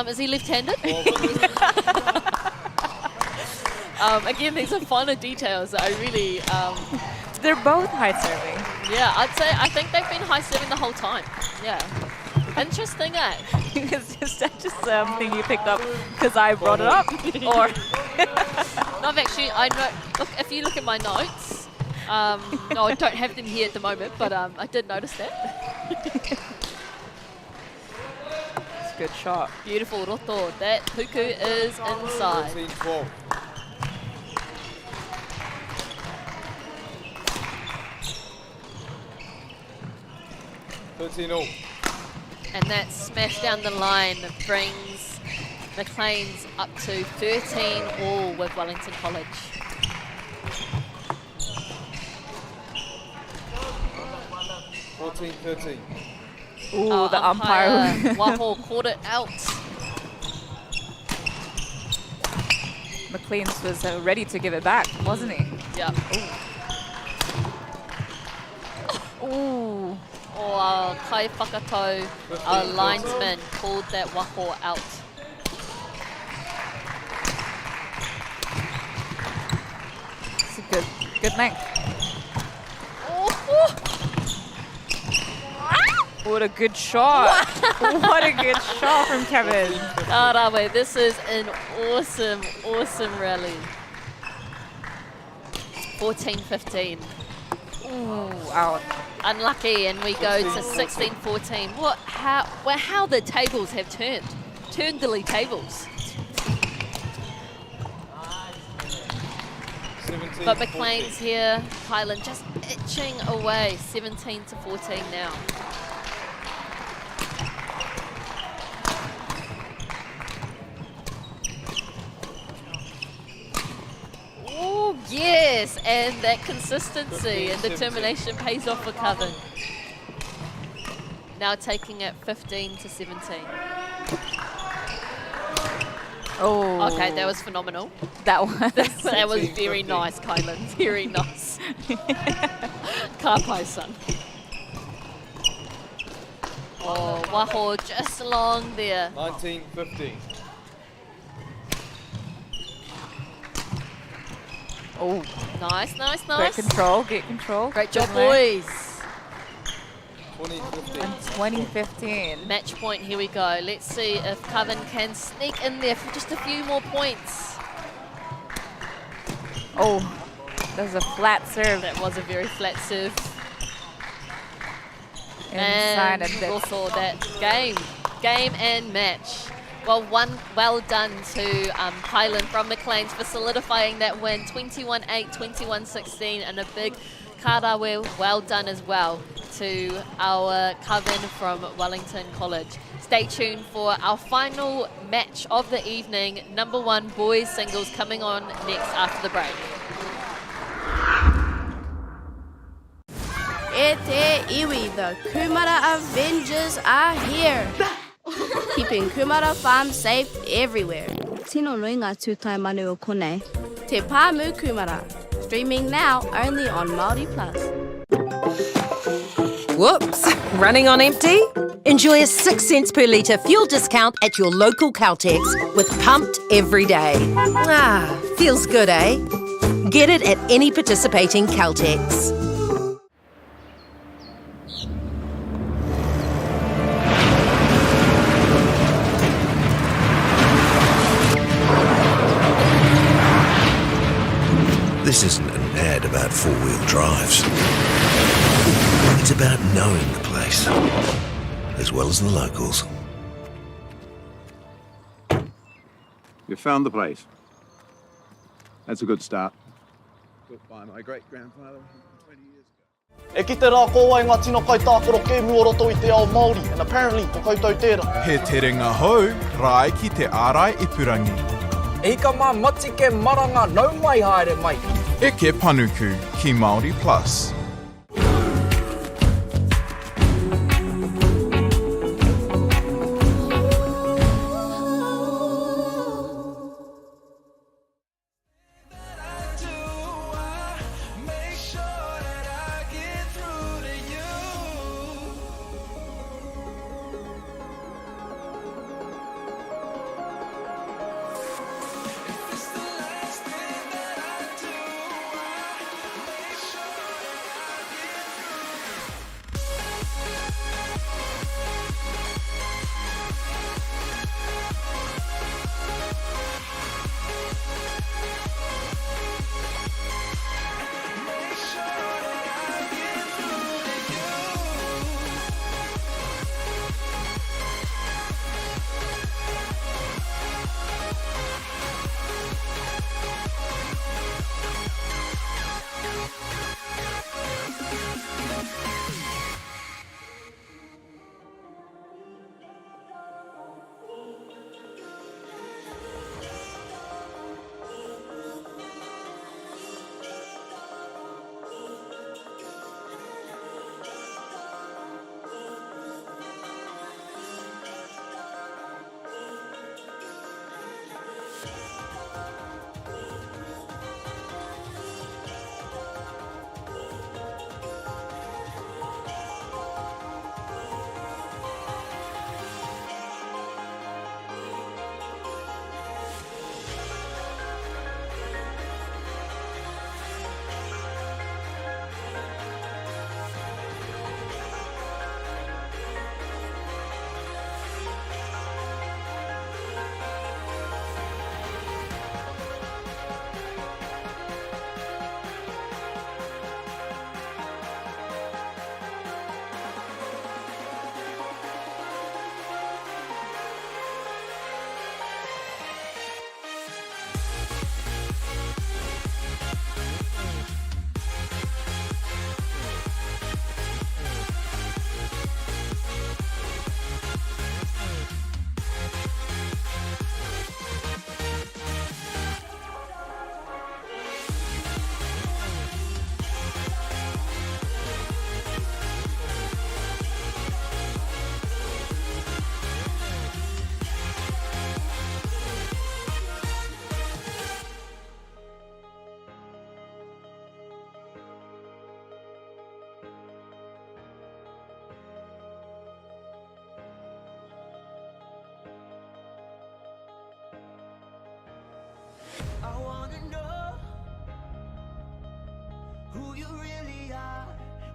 Is he left-handed? Again, these are finer details that I really... They're both high serving. Yeah, I think they've been high serving the whole time. Yeah. Interesting, eh? Is that just something you picked up because I brought it up? Or no, I've actually, I know, look, if you look at my notes, no, I don't have them here at the moment, but I did notice that. It's a good shot. Beautiful roto. That puku is inside. 13-12. 13-all. And that smash down the line brings Macleans up to 13-all with Wellington College. Ooh, the umpire. Waho caught it out. Macleans was ready to give it back, wasn't he? Yeah. Ooh. Oh, Kai Whakatau, our linesman, called that Waho out. It's a good length. Oh. What a good shot. What a good shot from Kevin. Karawe, this is an awesome, awesome rally. 14-15. Ooh, out. Unlucky, and we go to 16-14. How the tables have turned. Turned-dilly tables. But Macleans here, Highland just itching away. 17-14 now. Oh, yes, and that consistency and determination pays off for Coven. Now taking it 15-17. Oh. Okay, that was phenomenal. That was very nice, Kylan. Very nice. Kapai son. Oh, Waho just along there. 19-15. Oh, nice, nice, Get nice. control, get control. Great job, Good length. boys. 20-15. And 20-15. Match point, here we go. Let's see if Coven can sneak in there for just a few more points. Oh, that was a flat serve. That was a very flat serve. Inside And a bit. also that game and match. Well done to Highland from Macleans for solidifying that win, 21-8, 21-16, and a big karawe well done as well to our Coven from Wellington College. Stay tuned for our final match of the evening, #1 boys singles, coming on next after the break. E te iwi, the Kumara Avengers are here. Keeping Kumara Farm safe everywhere. Tino roi ngā tūtai manu o konei. Te Pāmu Kumara. Streaming now only on Māori Plus. Whoops, running on empty? Enjoy a 6 cents per litre fuel discount at your local Caltex with Pumped every day. Ah, feels good, eh? Get it at any participating Caltex. This isn't an ad about four-wheel drives. It's about knowing the place, as well as the locals. You found the place. That's a good start. Built by my great-grandfather 20 years ago. E ki te rā koa i ngā tino kai tākaro ke muoroto i te ao Māori, and apparently ko koutou tērā. He te ringa hou, rai ki te ārai ipurangi. E ka mā mati ke maranga nau mai haere mai. Eke panuku ki Māori Plus.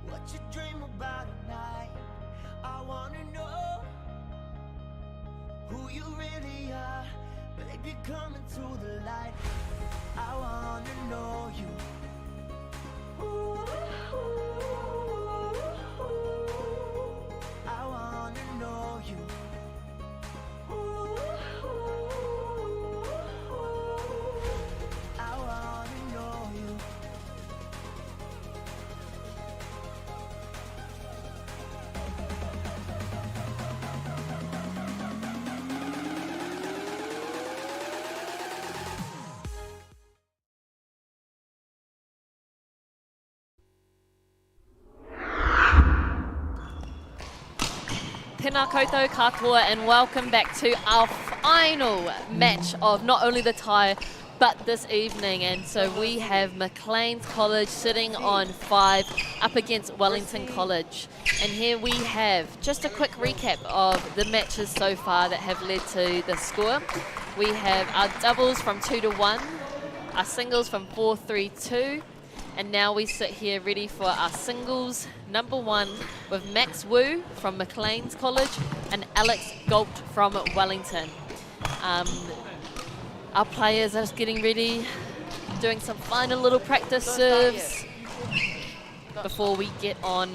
what you dream about at night. I wanna know who you really are. Baby, come into the light. I wanna know you. I wanna know you. I wanna know you. Tēnā koutou katoa, and welcome back to our final match of not only the tie but this evening. And so we have Macleans College sitting on 5 up against Wellington College. And here we have just a quick recap of the matches so far that have led to the score. We have our doubles from 2-1, our singles from 4-3-2, and now we sit here ready for our singles number 1 with Max Wu from Macleans College and Alex Galt from Wellington. Our players are just getting ready, doing some final little practice serves before we get on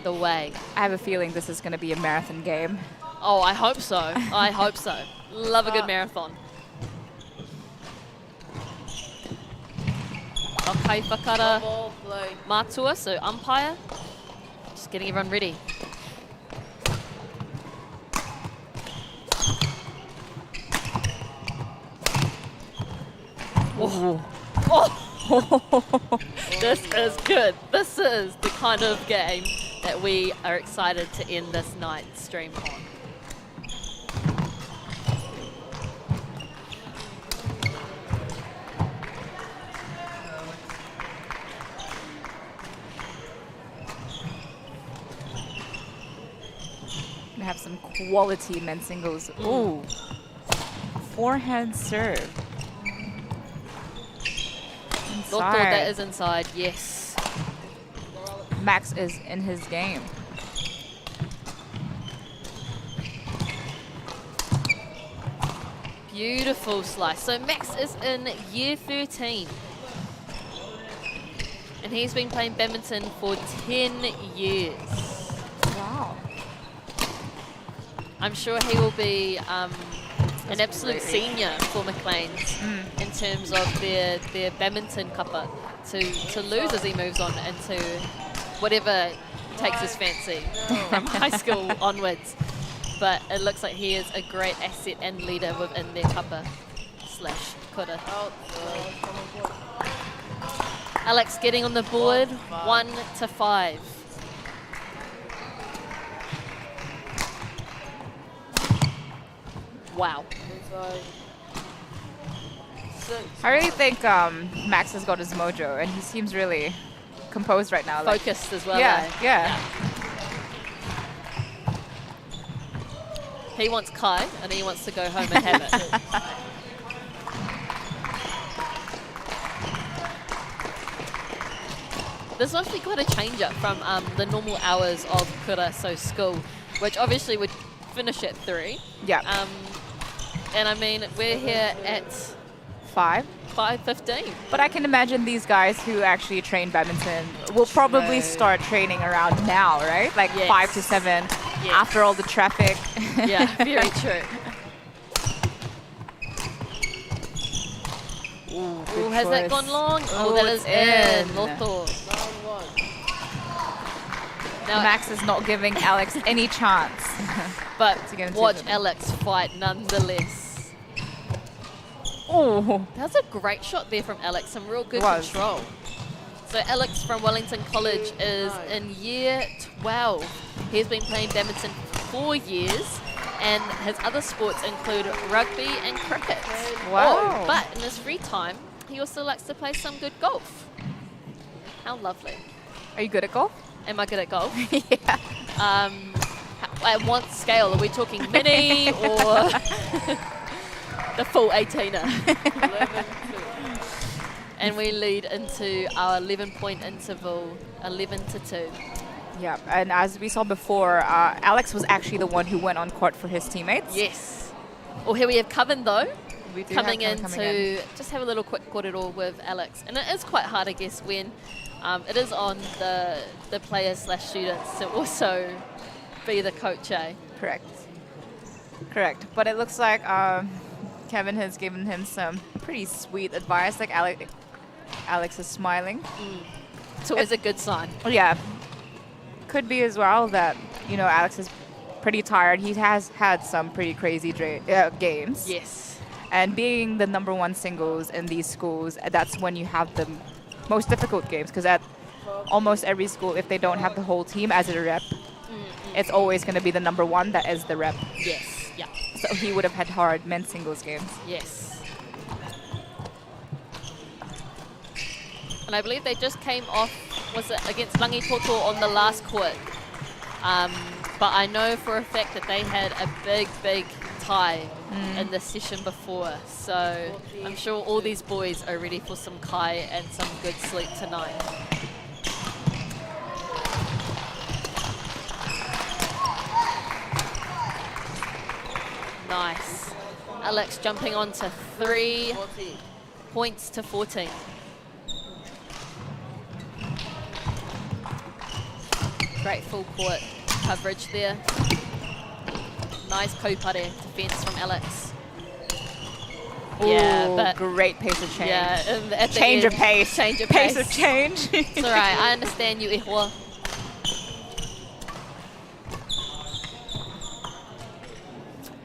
the way. I have a feeling this is going to be a marathon game. Oh, I hope so. I hope so. Love a good marathon. Okay, whakara mātua, so umpire. Just getting everyone ready. Oh. Oh. This is good. This is the kind of game that we are excited to end this night's stream on. Have some quality men's singles. Ooh, forehand serve. Look, that is inside, yes. Max is in his game. Beautiful slice. So Max is in year 13. And he's been playing badminton for 10 years. Wow. I'm sure he will be an absolute senior for Macleans in terms of their badminton cuppa to lose as he moves on into whatever takes his fancy from high school onwards. But it looks like he is a great asset and leader within their cuppa / kura. Alex getting on the board, 1-5. Wow. I really think Max has got his mojo, and he seems really composed right now. Focused as well. Yeah, yeah. He wants Kai, and he wants to go home and have it. This must be quite a change up from the normal hours of kura, so school, which obviously would finish at 3. Yeah. And I mean, we're here at 5:15. But I can imagine these guys who actually train badminton will probably start training around now, right? Like 5 to 7 after all the traffic. Yeah, very true. Ooh, has that gone long? Oh, that is in. Loto. Now Max is not giving Alex any chance. But watch Alex fight nonetheless. Oh, that's a great shot there from Alex. Some real good control. So Alex from Wellington College is in year 12. He's been playing badminton for 4 years, and his other sports include rugby and cricket. Wow. Oh, but in his free time, he also likes to play some good golf. How lovely. Are you good at golf? Am I good at golf? Yeah. At what scale? Are we talking mini or the full 18er? And we lead into our 11-point interval, 11-2. Yeah, and as we saw before, Alex was actually the one who went on court for his teammates. Yes. Well, here we have Coven though, We do coming have in Kevin to just have a little quick corridor with Alex. And it is quite hard, I guess, when it is on the players / students to also be the coach, eh? Correct. But it looks like Kevin has given him some pretty sweet advice. Like Alex is smiling. It's always a good sign. Yeah. Could be as well that, Alex is pretty tired. He has had some pretty crazy games. Yes. And being the #1 singles in these schools, that's when you have the most difficult games. Because at almost every school, if they don't have the whole team as a rep, it's always going to be the #1 that is the rep. Yes. Yeah. So he would have had hard men's singles games. Yes. And I believe they just came off, was it against Langitoto on the last court? But I know for a fact that they had a big tie in the session before. So I'm sure all these boys are ready for some kai and some good sleep tonight. Nice. Alex jumping on to 3 points to 14. Great full court coverage there. Nice kaupare defense from Alex. Yeah, Ooh, but great pace of change. Yeah, at the Change of end, pace. Change of Pace pace. of change. It's all right. I understand you, Ihua.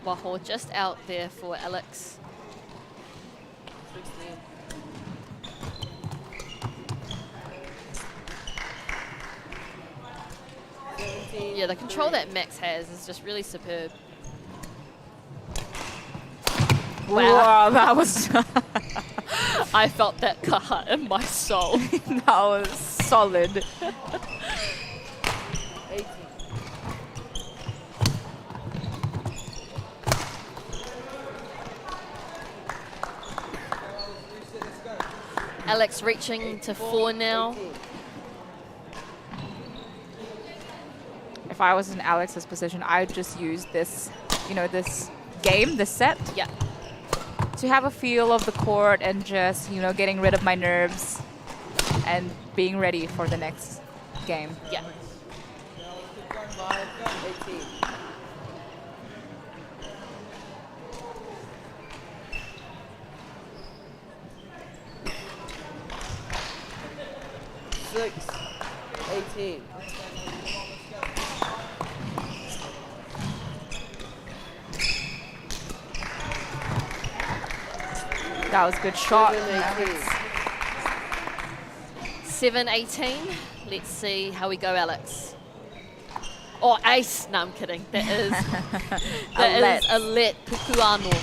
Waho just out there for Alex. Yeah, the control that Max has is just really superb. Wow, that was... I felt that kaha in my soul. That was solid. Alex reaching to 4 now. If I was in Alex's position, I would just use this, this game, this set. Yeah. To have a feel of the court and just, getting rid of my nerves and being ready for the next game. Yeah. That was a good shot. 7-18. Let's see how we go, Alex. Oh, ace. No, I'm kidding. That is a let Pukuano.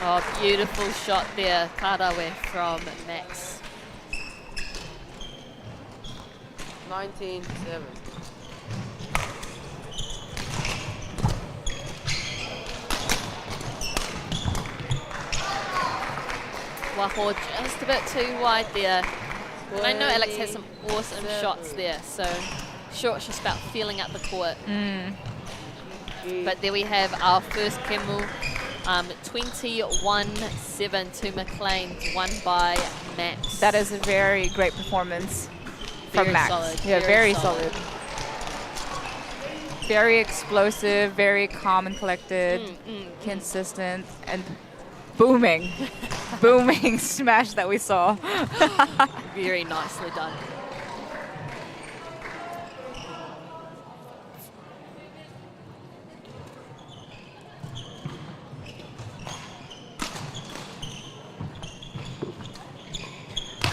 Oh, beautiful shot there. Karawe from Max. 19-7. Waho just a bit too wide there. And I know Alex has some awesome shots there, so sure it's just about feeling out the court. But there we have our first Kemu, 21-7 to Macleans, won by Max. That is a very great performance from Very Max. solid, Yeah, very very solid. Very explosive, very calm and collected, consistent, and booming. Booming smash that we saw. Very nicely done.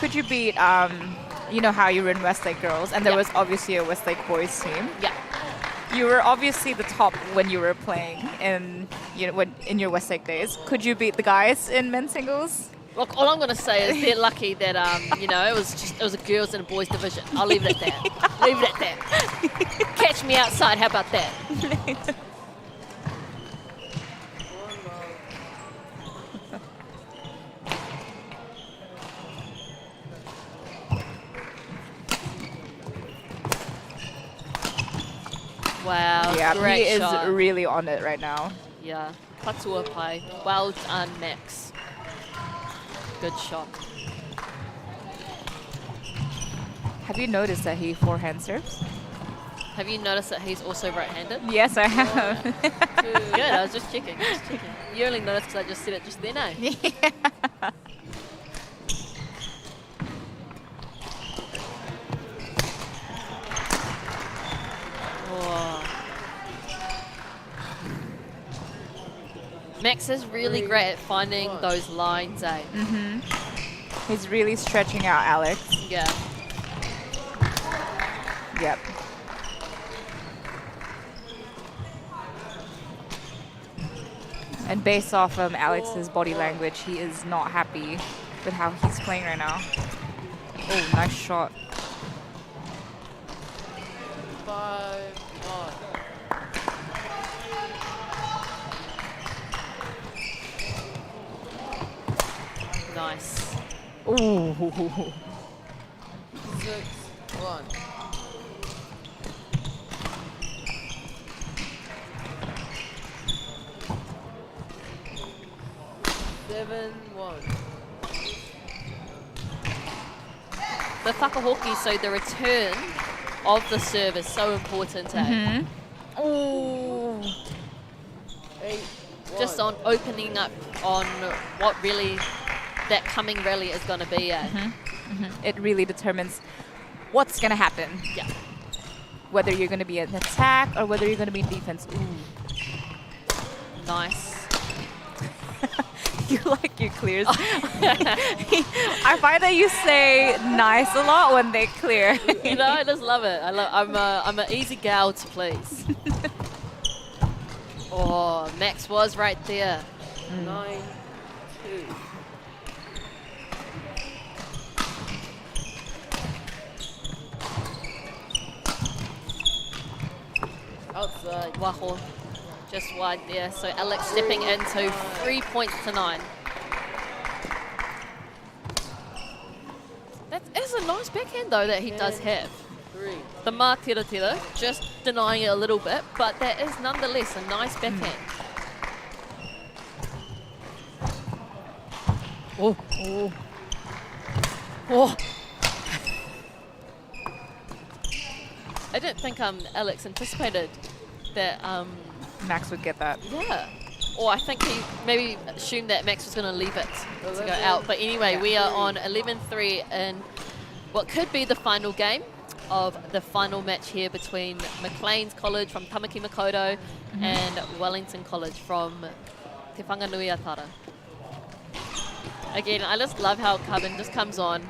Could you beat, you know how you were in Westlake Girls, and there was obviously a Westlake Boys team. Yeah. You were obviously the top when you were playing in your Westlake days. Could you beat the guys in men's singles? Look, all I'm going to say is they're lucky that it was a girls and a boys division. I'll leave it at that. Leave it at that. Catch me outside. How about that? Wow, Yeah, great he shot. is really on it right now. Yeah, patua pai. Well done, Max. Good shot. Have you noticed that he forehand serves? Have you noticed that he's also right-handed? Yes, I have. Good, I was just checking. You only noticed because I just said it just then, eh? Yeah. Oh. Max is really great at finding those lines, eh? He's really stretching out Alex. Yeah. Yep. And based off Alex's body language, he is not happy with how he's playing right now. Oh, nice shot. 5-9. Nice. Ooh. 6-1. The whakahoki, so the return of the serve is so important, eh? Ooh. 8-1. Just on opening up on what really that coming rally is going to be, eh? It really determines what's going to happen. Yeah. Whether you're going to be in attack or whether you're going to be in defense. Ooh. Nice. You like your clears. I find that you say nice a lot when they clear. You know, I just love it. I'm an easy gal to please. Oh, Max was right there. 9-2. Outside. Waho. Just wide there. So Alex stepping into 3 points to 9. That is a nice backhand though that he does have. 3. The Tira just denying it a little bit, but that is nonetheless a nice backhand. Oh. Oh. Oh. I didn't think Alex anticipated that Max would get that. Yeah. Or I think he maybe assumed that Max was going to leave it to go out. But anyway, we are on 11-3 in what could be the final game of the final match here between Macleans College from Tamaki Makaurau and Wellington College from Te Whanganui Atara. Again, I just love how Carbon just comes on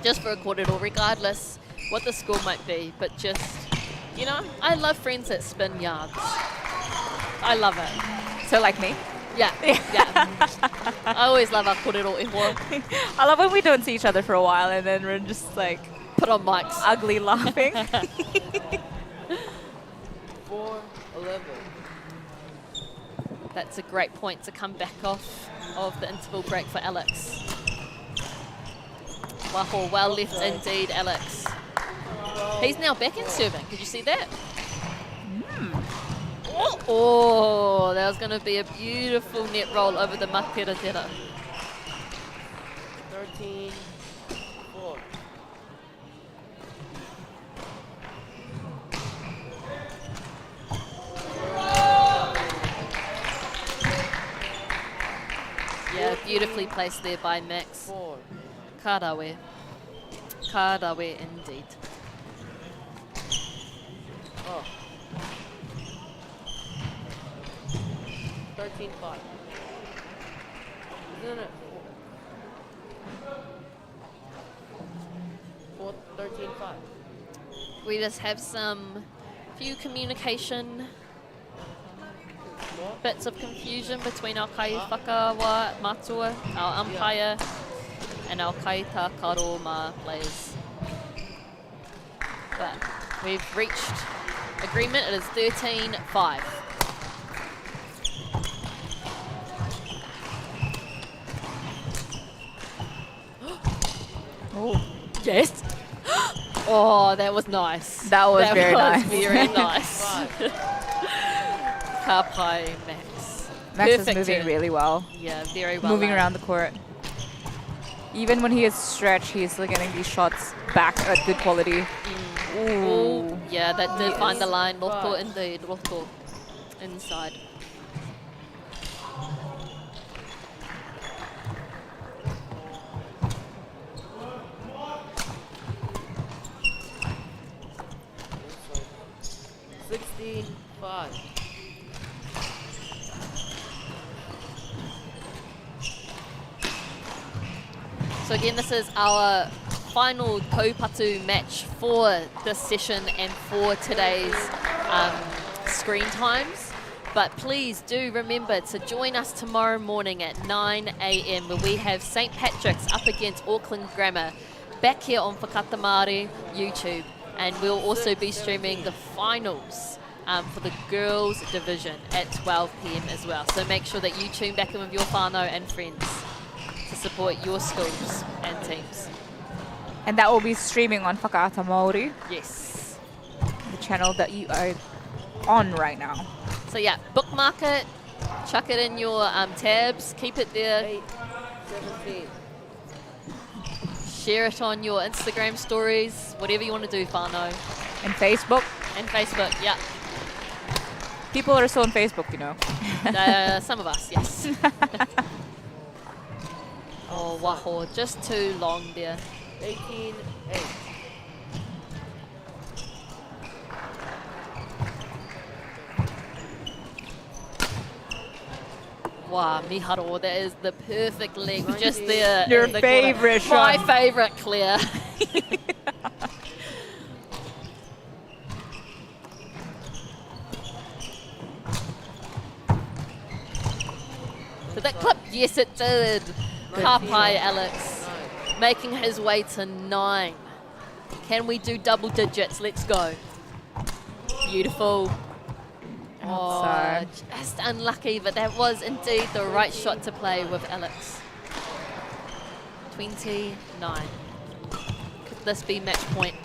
just for a kōrero, regardless what the score might be. But just, you know, I love friends that spin yards. I love it. So like me? Yeah. I always love our kōrero iho. I love when we don't see each other for a while and then we're just like put on mics, ugly laughing. 4-11. That's a great point to come back off of the interval break for Alex. Waho, well left indeed, Alex. He's now back in serving. Did you see that? Oh, that was going to be a beautiful net roll over the Macleans. 13-4. Yeah, beautifully placed there by Max. 4. Karawe. Karawe indeed. Oh. 13-5. Isn't it? 13-5. We just have some few communication bits of confusion between our kai whakawa matua, our umpire, and our kai tā karo ma players. But we've reached agreement. It is 13-5. Oh. Yes. Oh, that was nice. That was very nice. Very nice. Ka pai, Max. Max is Perfect moving turn. really well. Yeah, very well. Moving landed. around the court. Even when he is stretched, he's still getting these shots back at good quality. Ooh. Yeah, that did find the line. Roto indeed. Roto. Inside. Five. So again, this is our final kaupatu match for this session and for today's screen times. But please do remember to join us tomorrow morning at 9 a.m. where we have St. Patrick's up against Auckland Grammar back here on Whakata Māori YouTube. And we'll also be streaming the finals for the girls division at 12 p.m. as well. So make sure that you tune back in with your whānau and friends to support your schools and teams. And that will be streaming on Whakaata Māori, Yes. the channel that you are on right now. So yeah, bookmark it, chuck it in your tabs, keep it there. 8, 17. Share it on your Instagram stories, whatever you want to do, whānau. And Facebook. And Facebook, yeah. People are still on Facebook, you know. Some of us, yes. Oh, waho, just too long there. 18, 8. Wow, Miharo, that is the perfect leg just there. Your in the favorite corner. My shot. favorite, Claire. Did that clip? Yes, it did. Kapai, Alex, making his way to 9. Can we do double digits? Let's go. Beautiful. Oh, Outside. just unlucky, but that was indeed the right shot to play with Alex. 29. Could this be match point?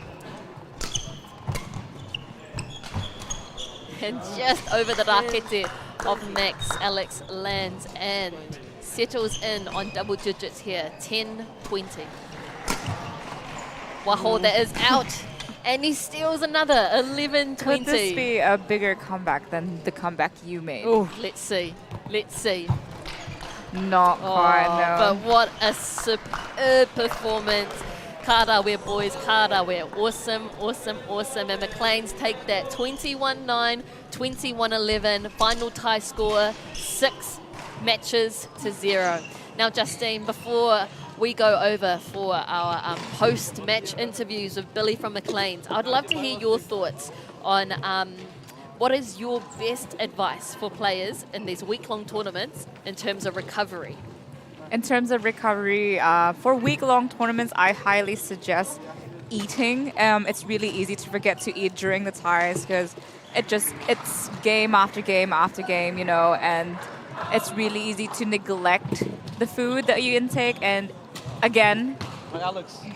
And just over the rakete of Max, Alex lands and settles in on double digits here. 10-20. Waho, that is out. And he steals another 11-20. Could this be a bigger comeback than the comeback you made? Oh, let's see. Let's see. Not quite, no. But what a superb performance. Kārawea boys, Kārawea. Awesome, awesome, awesome. And Macleans take that 21-9, 21-11. Final tie score, 6 matches to 0. Now, Justine, before we go over for our post-match interviews with Billy from Macleans, I'd love to hear your thoughts on what is your best advice for players in these week-long tournaments in terms of recovery? In terms of recovery, for week-long tournaments, I highly suggest eating. It's really easy to forget to eat during the ties because it's game after game after game, you know, and it's really easy to neglect the food that you intake. And again,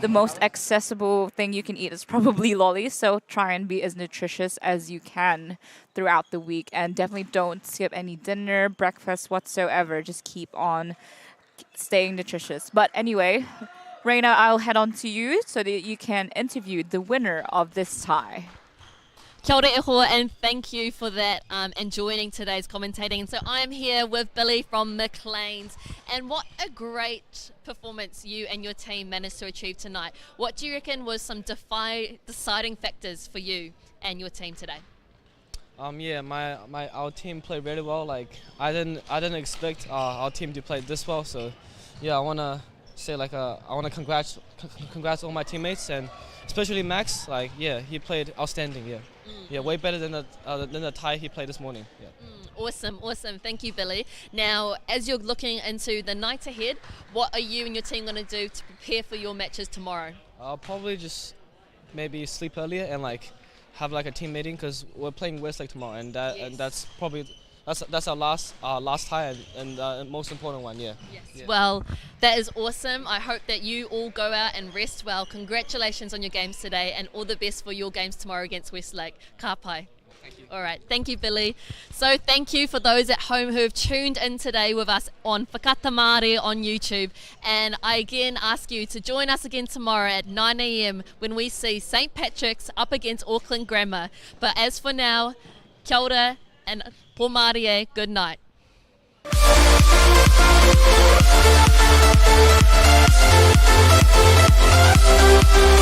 the most accessible thing you can eat is probably lollies, so try and be as nutritious as you can throughout the week, and definitely don't skip any dinner, breakfast whatsoever. Just keep on staying nutritious. But anyway, Reina, I'll head on to you so that you can interview the winner of this tie. Kia ora e hoa, and thank you for that and joining today's commentating. So I'm here with Billy from Macleans, and what a great performance you and your team managed to achieve tonight. What do you reckon was some deciding factors for you and your team today? Yeah, our team played really well. Like I didn't expect our team to play this well. So yeah, I wanna say I wanna congrats all my teammates, and especially Max. Like yeah, he played outstanding. Yeah. Yeah, way better than the tie he played this morning. Yeah. Awesome, awesome. Thank you, Billy. Now, as you're looking into the night ahead, what are you and your team going to do to prepare for your matches tomorrow? I'll probably just maybe sleep earlier and have a team meeting because we're playing Westlake tomorrow, and that's probably that's our last tie and most important one. Yeah. Yes. Well, that is awesome. I hope that you all go out and rest well. Congratulations on your games today, and all the best for your games tomorrow against Westlake. Ka pai. Thank you. All right, thank you, Billy. So thank you for those at home who have tuned in today with us on Whakata Māori on YouTube. And I again ask you to join us again tomorrow at 9 a.m. when we see St. Patrick's up against Auckland Grammar. But as for now, kia ora and po Māori e, good night. We'll be right back.